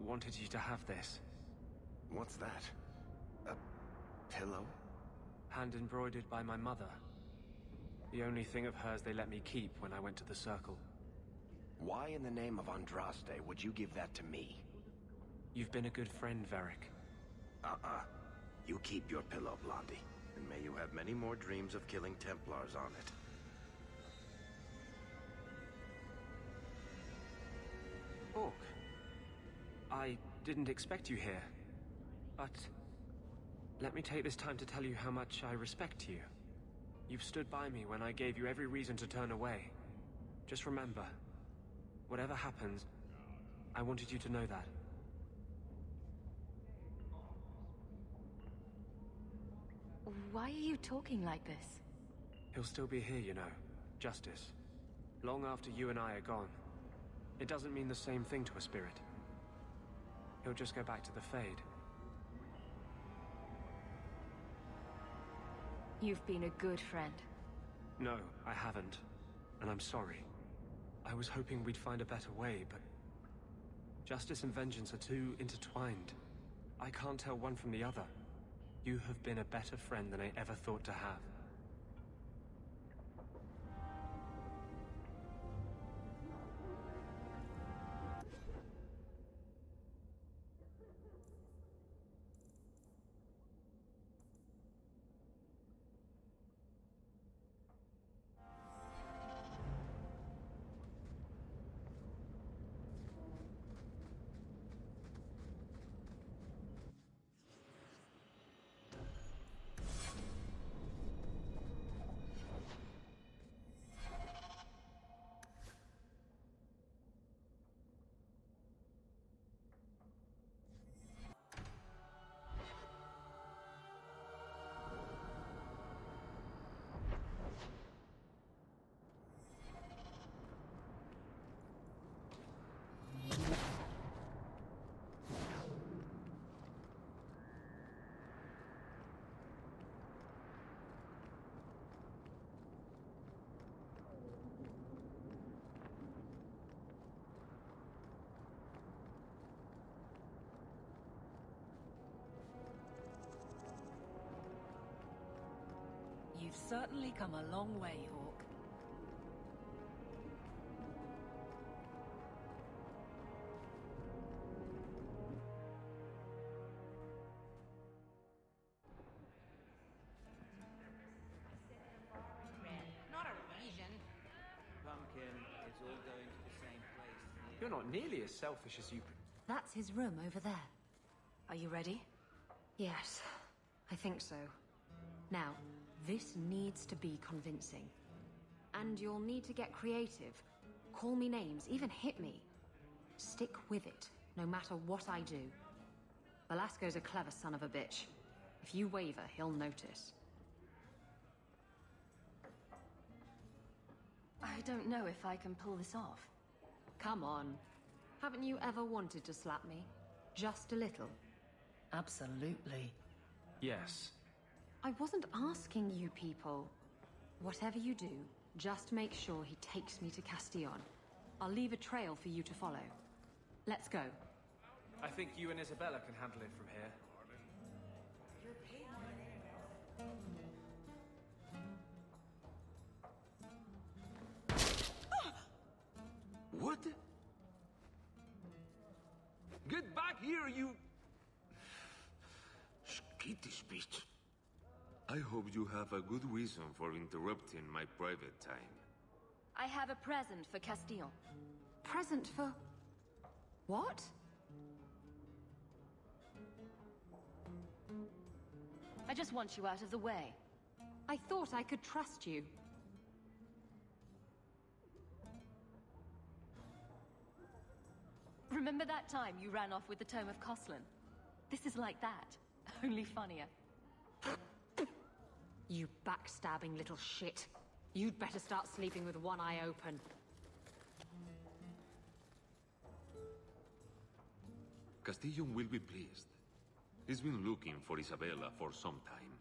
wanted you to have this. What's that? A pillow? Hand embroidered by my mother. The only thing of hers they let me keep when I went to the Circle. Why in the name of Andraste would you give that to me? You've been a good friend, Varric. You keep your pillow, Blondie. And may you have many more dreams of killing Templars on it. Orc. I didn't expect you here. But let me take this time to tell you how much I respect you. You've stood by me when I gave you every reason to turn away. Just remember, whatever happens, I wanted you to know that. Why are you talking like this? He'll still be here, you know. Justice. Long after you and I are gone. It doesn't mean the same thing to a spirit. He'll just go back to the Fade. You've been a good friend. No, I haven't. And I'm sorry. I was hoping we'd find a better way, but... Justice and vengeance are too intertwined. I can't tell one from the other. You have been a better friend than I ever thought to have. You've certainly come a long way, Hawk. Not a reason. Pumpkin, it's all going to the same place. You're not nearly as selfish as you... That's his room over there. Are you ready? Yes, I think so. Now, this needs to be convincing. And you'll need to get creative. Call me names, even hit me. Stick with it, no matter what I do. Velasco's a clever son of a bitch. If you waver, he'll notice. I don't know if I can pull this off. Come on. Haven't you ever wanted to slap me? Just a little? Absolutely. Yes. I wasn't asking you people. Whatever you do, just make sure he takes me to Castillon. I'll leave a trail for you to follow. Let's go. I think you and Isabella can handle it from here. What? Get back here, you... skittish bitch. I hope you have a good reason for interrupting my private time. I have a present for Castillon. Present for... what? I just want you out of the way. I thought I could trust you. Remember that time you ran off with the Tome of Coslin? This is like that, only funnier. You backstabbing little shit. You'd better start sleeping with one eye open. Castillon will be pleased. He's been looking for Isabella for some time.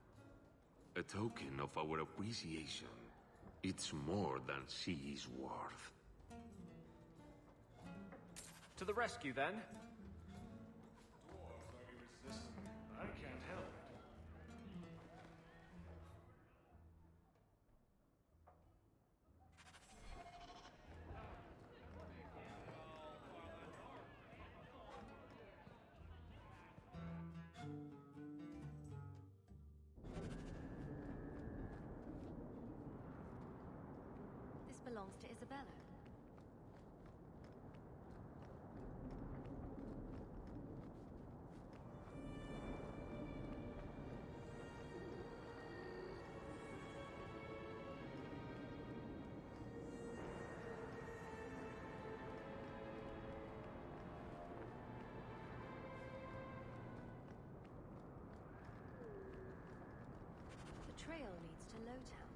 A token of our appreciation. It's more than she is worth. To the rescue, then. belongs to Isabella. The trail leads to Lowtown.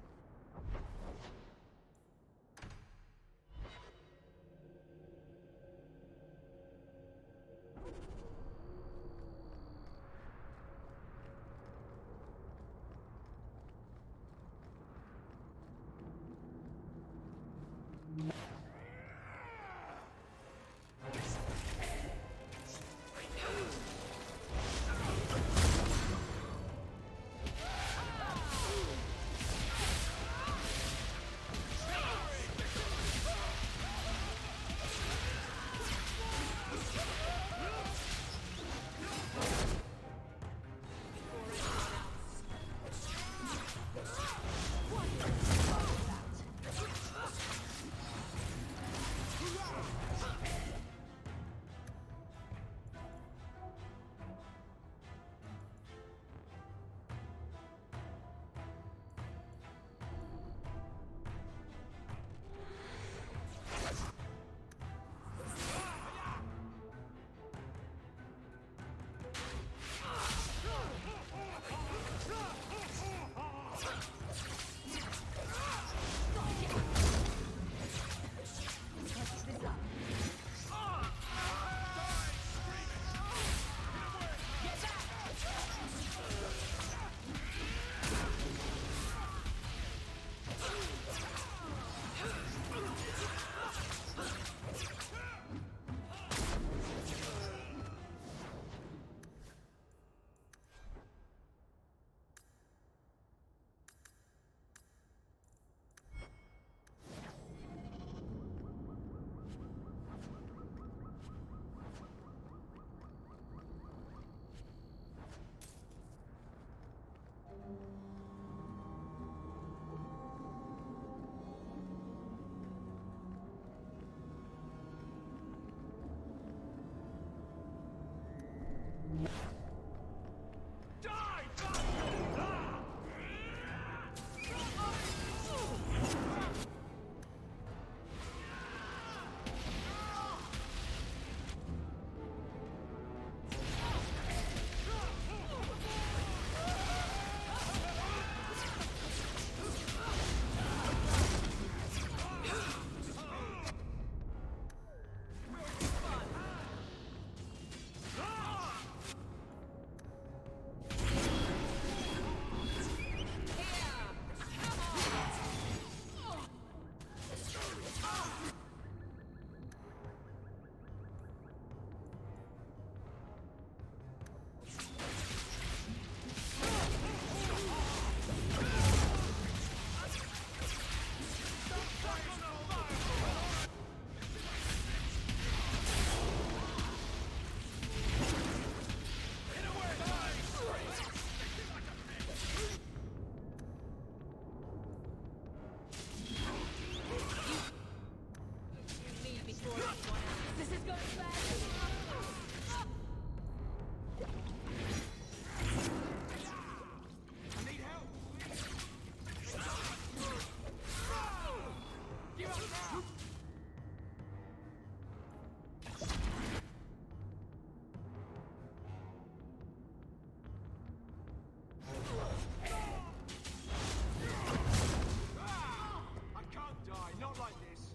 I can't die, not like this. Need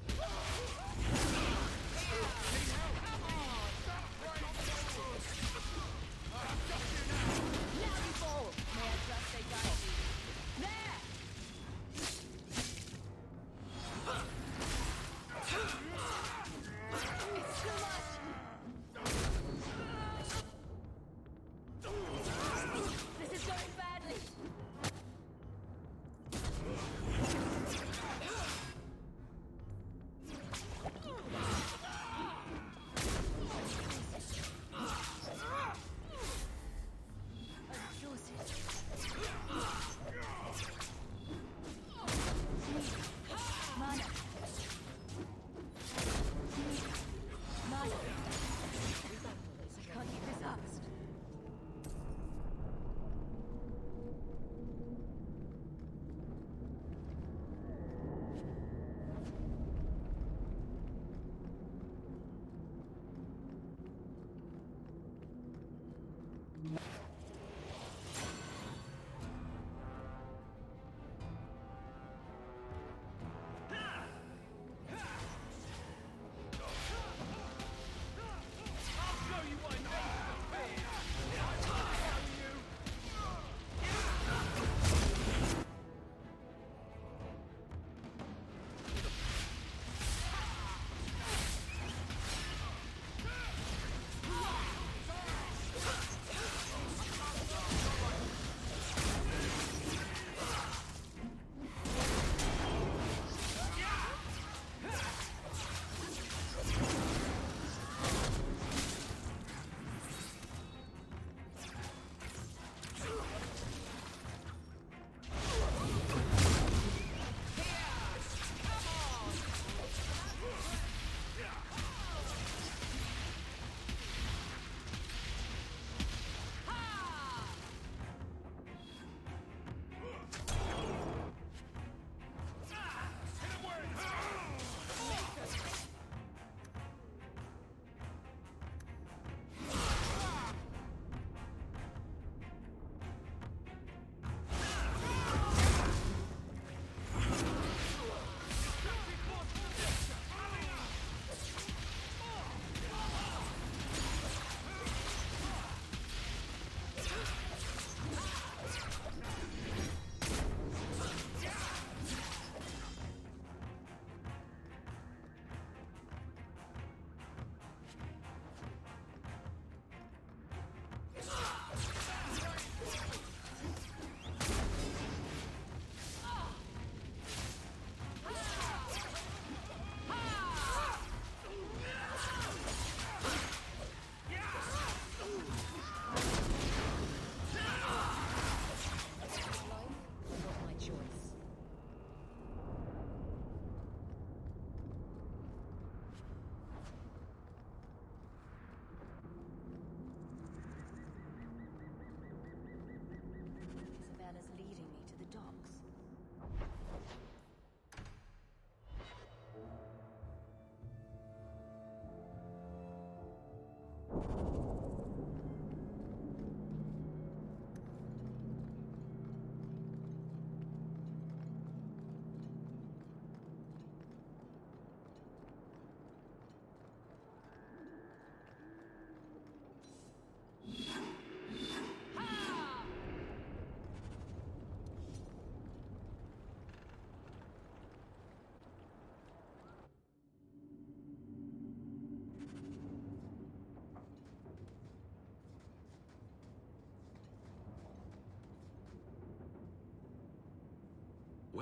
help!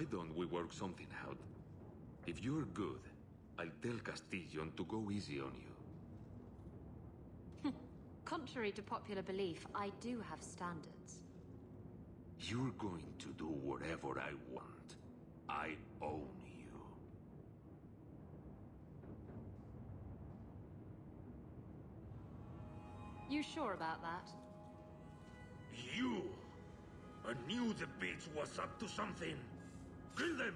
Why don't we work something out? If you're good, I'll tell Castillon to go easy on you. Contrary to popular belief, I do have standards. You're going to do whatever I want. I own you. You sure about that? You! I knew the bitch was up to something. Kill them!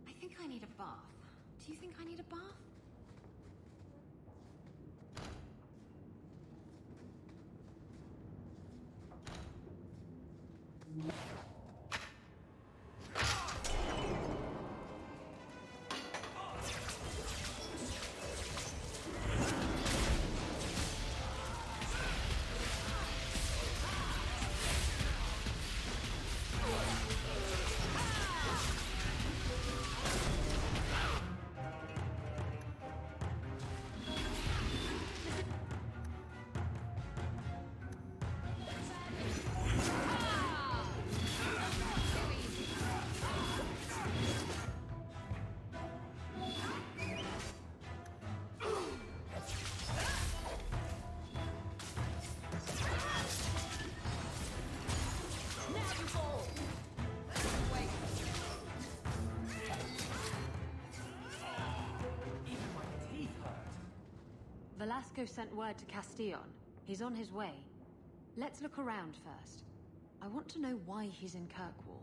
I think I need a bath. Do you think I need a bath? Velasco sent word to Castillon. He's on his way. Let's look around first. I want to know why he's in Kirkwall.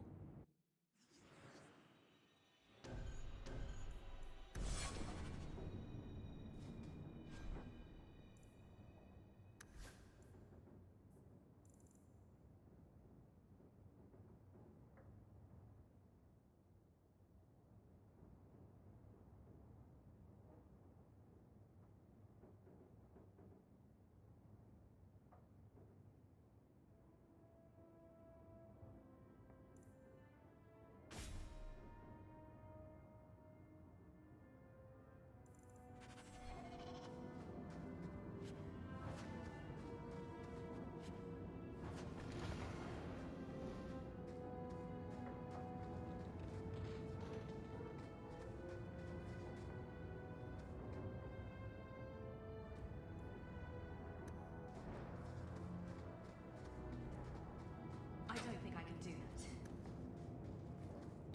I don't think I can do that.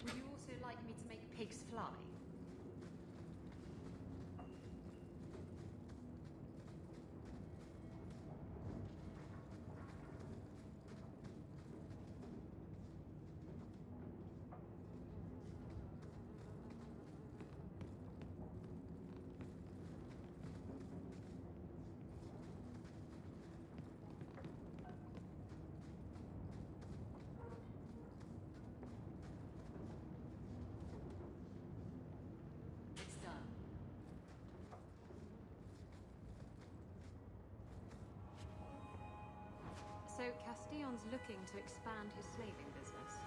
Would you also like me to make pigs fly? It's done. So Castillon's looking to expand his slaving business.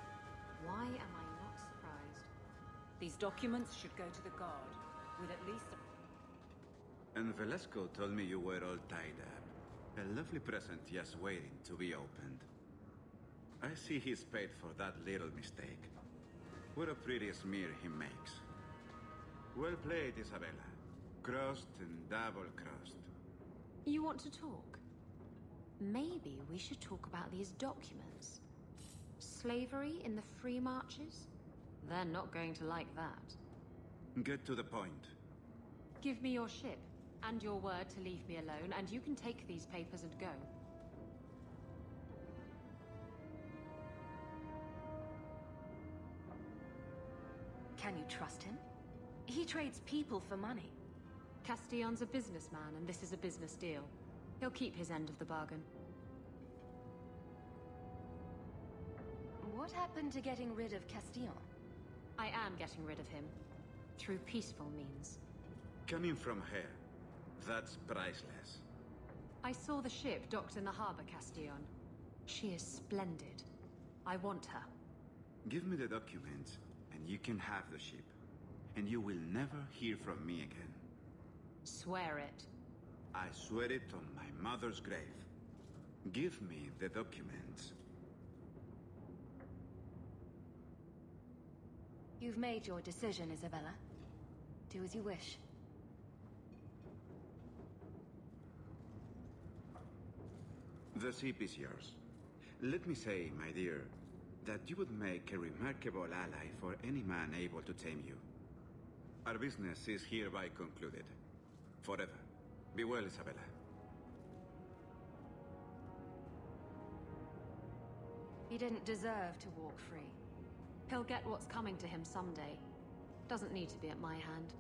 Why am I not surprised? These documents should go to the guard, with at least And Velasco told me you were all tied up. A lovely present just waiting to be opened. I see he's paid for that little mistake. What a pretty smear he makes. Well played, Isabella. Crossed and double-crossed. You want to talk? Maybe we should talk about these documents. Slavery in the Free Marches? They're not going to like that. Get to the point. Give me your ship, and your word to leave me alone, and you can take these papers and go. Can you trust him? He trades people for money. Castillon's a businessman, and this is a business deal. He'll keep his end of the bargain. What happened to getting rid of Castillon? I am getting rid of him. Through peaceful means. Coming from her, that's priceless. I saw the ship docked in the harbor, Castillon. She is splendid. I want her. Give me the documents, and you can have the ship. And you will never hear from me again. Swear it. I swear it on my mother's grave. Give me the documents. You've made your decision, Isabella. Do as you wish. The ship is yours. Let me say, my dear, that you would make a remarkable ally for any man able to tame you. Our business is hereby concluded. Forever. Be well, Isabella. He didn't deserve to walk free. He'll get what's coming to him someday. Doesn't need to be at my hand.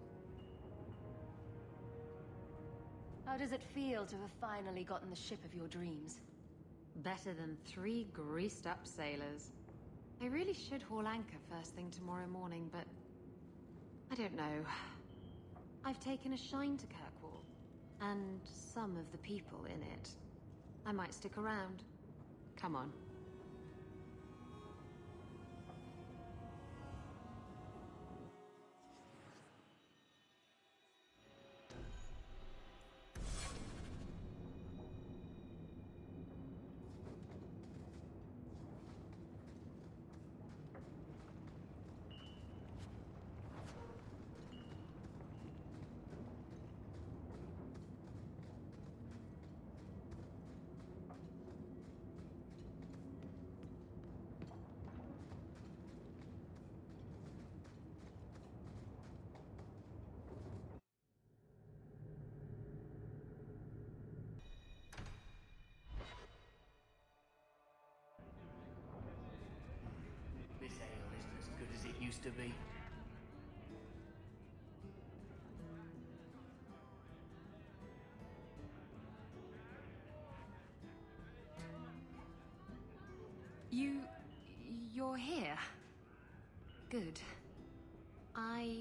How does it feel to have finally gotten the ship of your dreams? Better than 3 greased-up sailors. I really should haul anchor first thing tomorrow morning, but... I don't know. I've taken a shine to Kirkwall, and some of the people in it. I might stick around. Come on. This ale isn't as good as it used to be. You're here? Good. I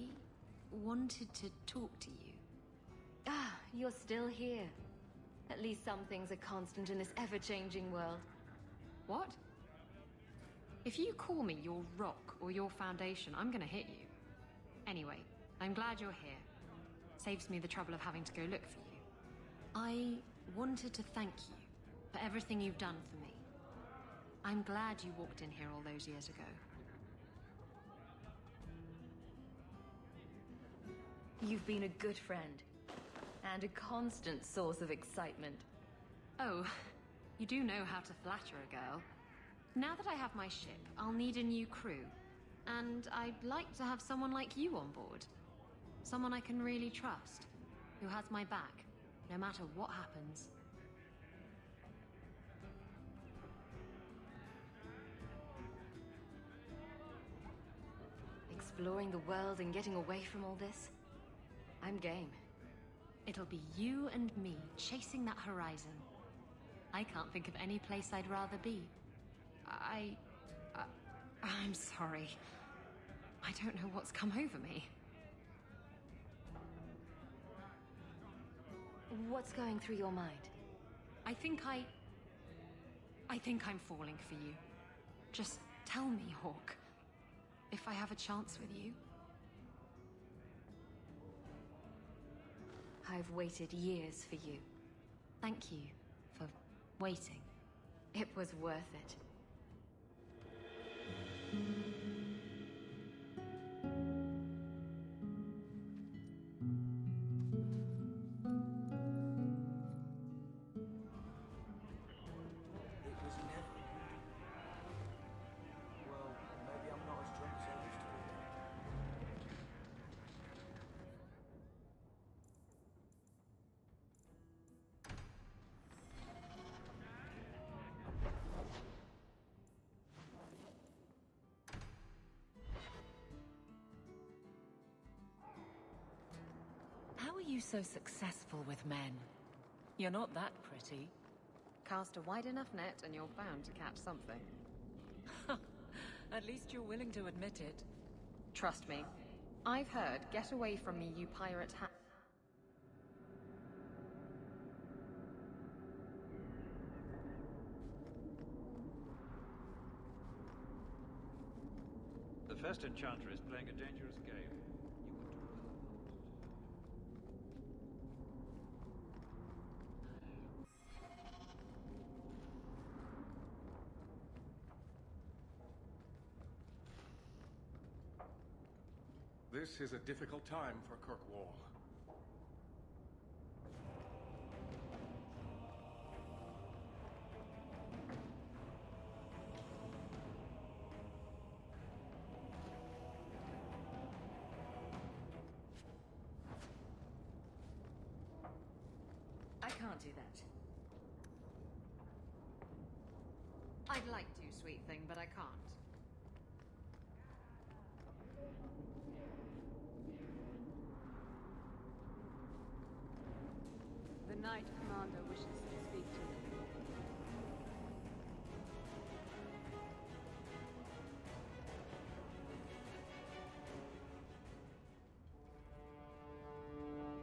wanted to talk to you. Ah, you're still here. At least some things are constant in this ever-changing world. What? If you call me your rock or your foundation, I'm gonna hit you. Anyway, I'm glad you're here. Saves me the trouble of having to go look for you. I wanted to thank you for everything you've done for me. I'm glad you walked in here all those years ago. You've been a good friend, and a constant source of excitement. Oh, you do know how to flatter a girl. Now that I have my ship, I'll need a new crew. And I'd like to have someone like you on board. Someone I can really trust, who has my back, no matter what happens. Exploring the world and getting away from all this? I'm game. It'll be you and me chasing that horizon. I can't think of any place I'd rather be. I'm sorry. I don't know what's come over me. What's going through your mind? I think I'm falling for you. Just tell me, Hawke, if I have a chance with you. I've waited years for you. Thank you for waiting. It was worth it. you so successful with men? You're not that pretty. Cast a wide enough net and you're bound to catch something. At least you're willing to admit it. Trust me. I've heard, "Get away from me, you pirate ha-" The first enchanter is playing a dangerous game. This is a difficult time for Kirkwall. I can't do that. I'd like to, sweet thing, but I can't. The Knight Commander wishes to speak to you.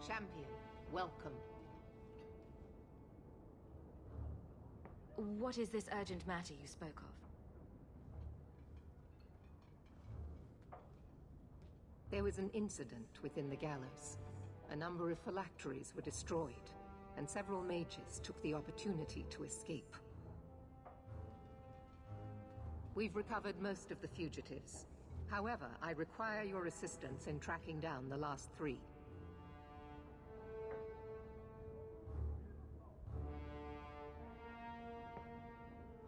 Champion, welcome. What is this urgent matter you spoke of? There was an incident within the gallows. A number of phylacteries were destroyed, and several mages took the opportunity to escape. We've recovered most of the fugitives. However, I require your assistance in tracking down the last 3.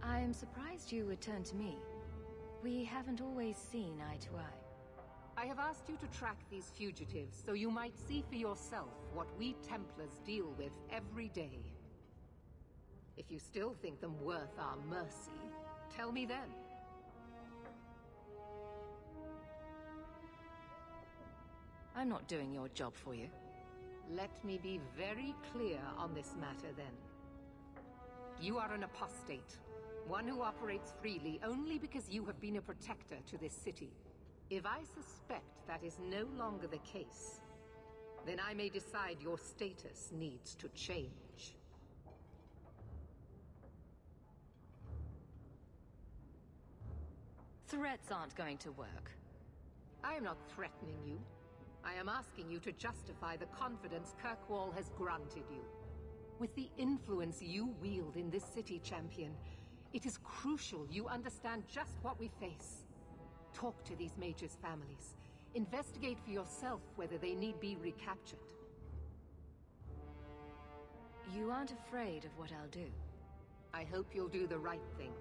I am surprised you would turn to me. We haven't always seen eye to eye. I have asked you to track these fugitives so you might see for yourself what we Templars deal with every day. If you still think them worth our mercy, tell me then. I'm not doing your job for you. Let me be very clear on this matter then. You are an apostate, one who operates freely only because you have been a protector to this city. If I suspect that is no longer the case, then I may decide your status needs to change. Threats aren't going to work. I am not threatening you. I am asking you to justify the confidence Kirkwall has granted you. With the influence you wield in this city, Champion, it is crucial you understand just what we face. Talk to these mages' families. Investigate for yourself whether they need be recaptured. You aren't afraid of what I'll do. I hope you'll do the right thing.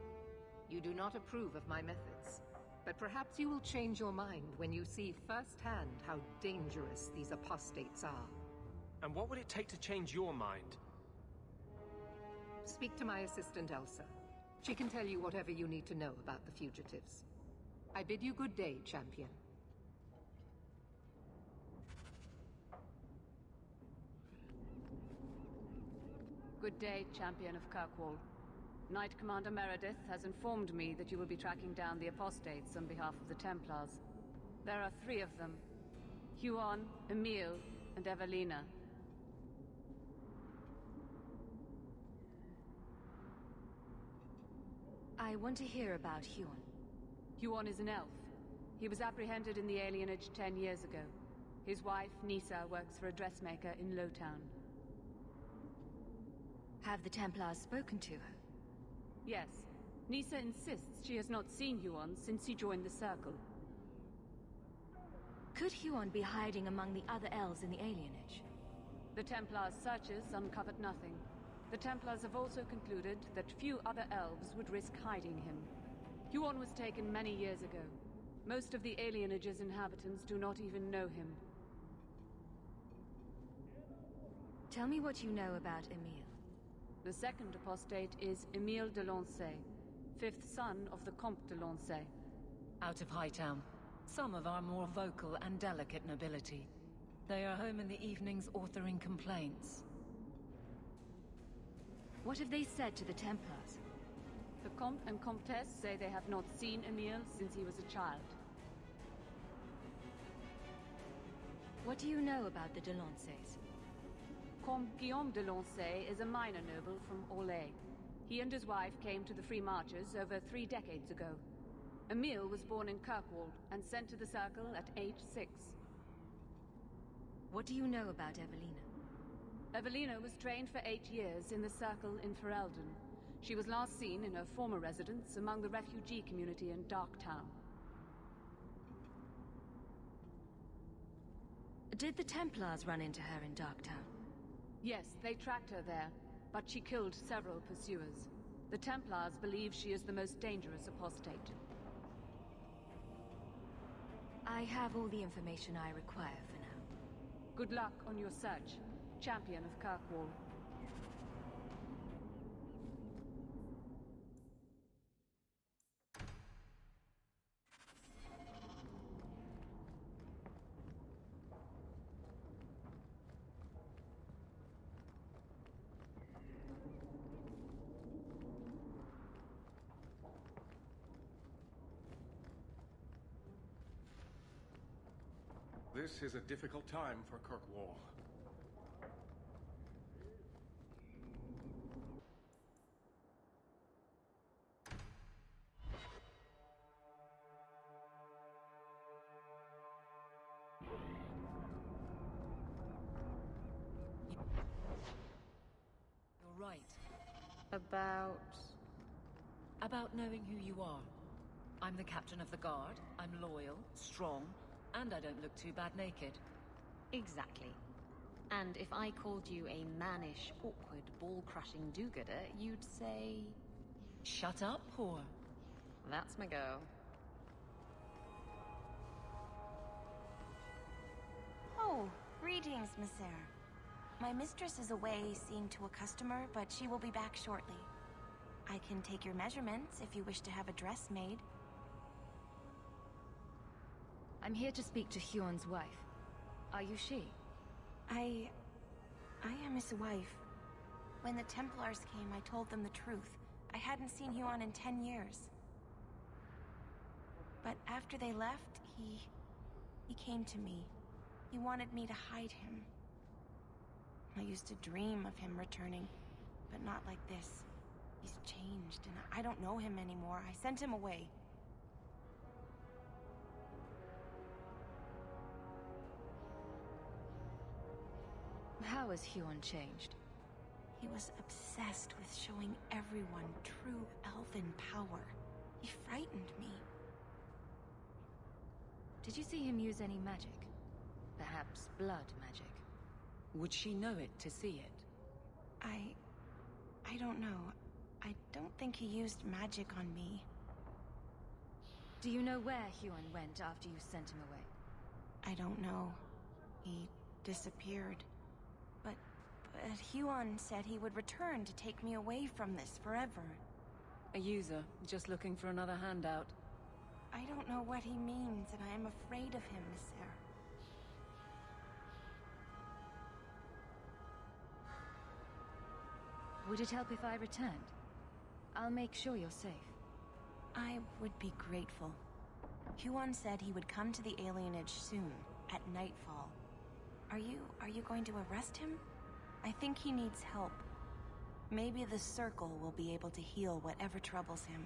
You do not approve of my methods, but perhaps you will change your mind when you see firsthand how dangerous these apostates are. And what would it take to change your mind? Speak to my assistant, Elsa. She can tell you whatever you need to know about the fugitives. I bid you good day, Champion. Good day, Champion of Kirkwall. Knight Commander Meredith has informed me that you will be tracking down the apostates on behalf of the Templars. There are 3 of them. Huon, Emil, and Evelina. I want to hear about Huon. Huon is an elf. He was apprehended in the alienage 10 years ago. His wife, Nisa, works for a dressmaker in Lowtown. Have the Templars spoken to her? Yes. Nisa insists she has not seen Huon since he joined the Circle. Could Huon be hiding among the other elves in the alienage? The Templars' searches uncovered nothing. The Templars have also concluded that few other elves would risk hiding him. Huon was taken many years ago. Most of the alienage's inhabitants do not even know him. Tell me what you know about Emil. The second apostate is Emile de Lancey, 5th son of the Comte de Lancey. Out of Hightown. Some of our more vocal and delicate nobility. They are home in the evenings authoring complaints. What have they said to the Templars? The Comte and Comtesse say they have not seen Emile since he was a child. What do you know about the Delanceys? Comte Guillaume de Lancey is a minor noble from Orlais. He and his wife came to the Free Marches over 3 decades ago. Emile was born in Kirkwall and sent to the Circle at age 6. What do you know about Evelina? Evelina was trained for 8 years in the Circle in Ferelden. She was last seen in her former residence among the refugee community in Darktown. Did the Templars run into her in Darktown? Yes, they tracked her there, but she killed several pursuers. The Templars believe she is the most dangerous apostate. I have all the information I require for now. Good luck on your search, Champion of Kirkwall. This is a difficult time for Kirkwall. You're right. About knowing who you are. I'm the captain of the guard. I'm loyal, strong, and I don't look too bad naked. Exactly. And if I called you a mannish, awkward, ball-crushing do-gooder, you'd say... Shut up, whore. That's my girl. Oh, greetings, Monsieur. My mistress is away seeing to a customer, but she will be back shortly. I can take your measurements if you wish to have a dress made. I'm here to speak to Huon's wife. Are you she? I am his wife. When the Templars came, I told them the truth. I hadn't seen Huon in 10 years. But after they left, he came to me. He wanted me to hide him. I used to dream of him returning, but not like this. He's changed, and I don't know him anymore. I sent him away. How has Huon changed? He was obsessed with showing everyone true elven power. He frightened me. Did you see him use any magic? Perhaps blood magic? Would she know it to see it? I don't know. I don't think he used magic on me. Do you know where Huon went after you sent him away? I don't know. He disappeared. But Huon said he would return to take me away from this forever. A user, just looking for another handout. I don't know what he means, and I am afraid of him, Monsieur. Would it help if I returned? I'll make sure you're safe. I would be grateful. Huon said he would come to the alienage soon, at nightfall. Are you going to arrest him? I think he needs help. Maybe the Circle will be able to heal whatever troubles him.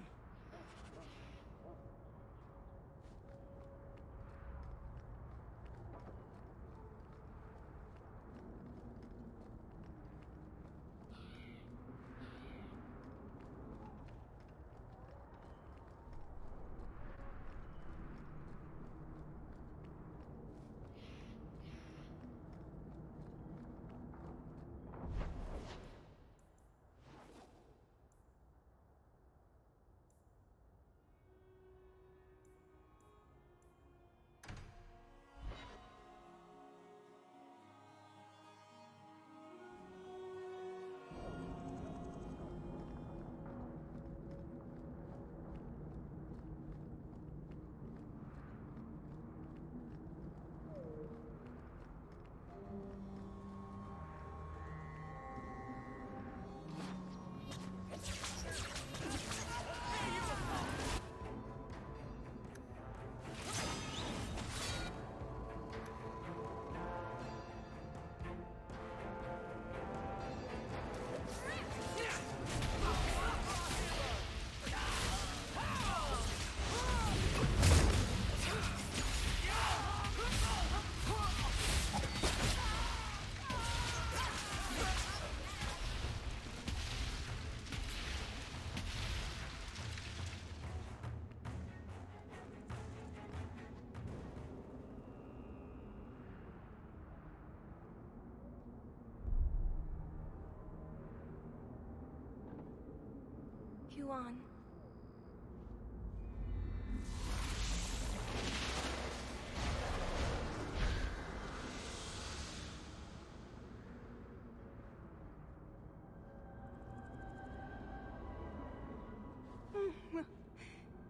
Huan.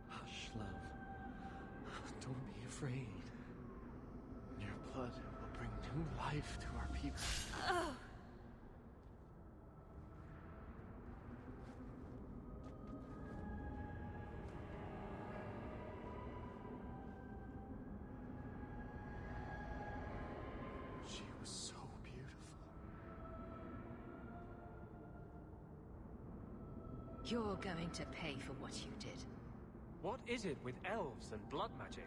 Hush, love. Don't be afraid. Your blood will bring new life to our people. She was so beautiful. You're going to pay for what you did. What is it with elves and blood magic?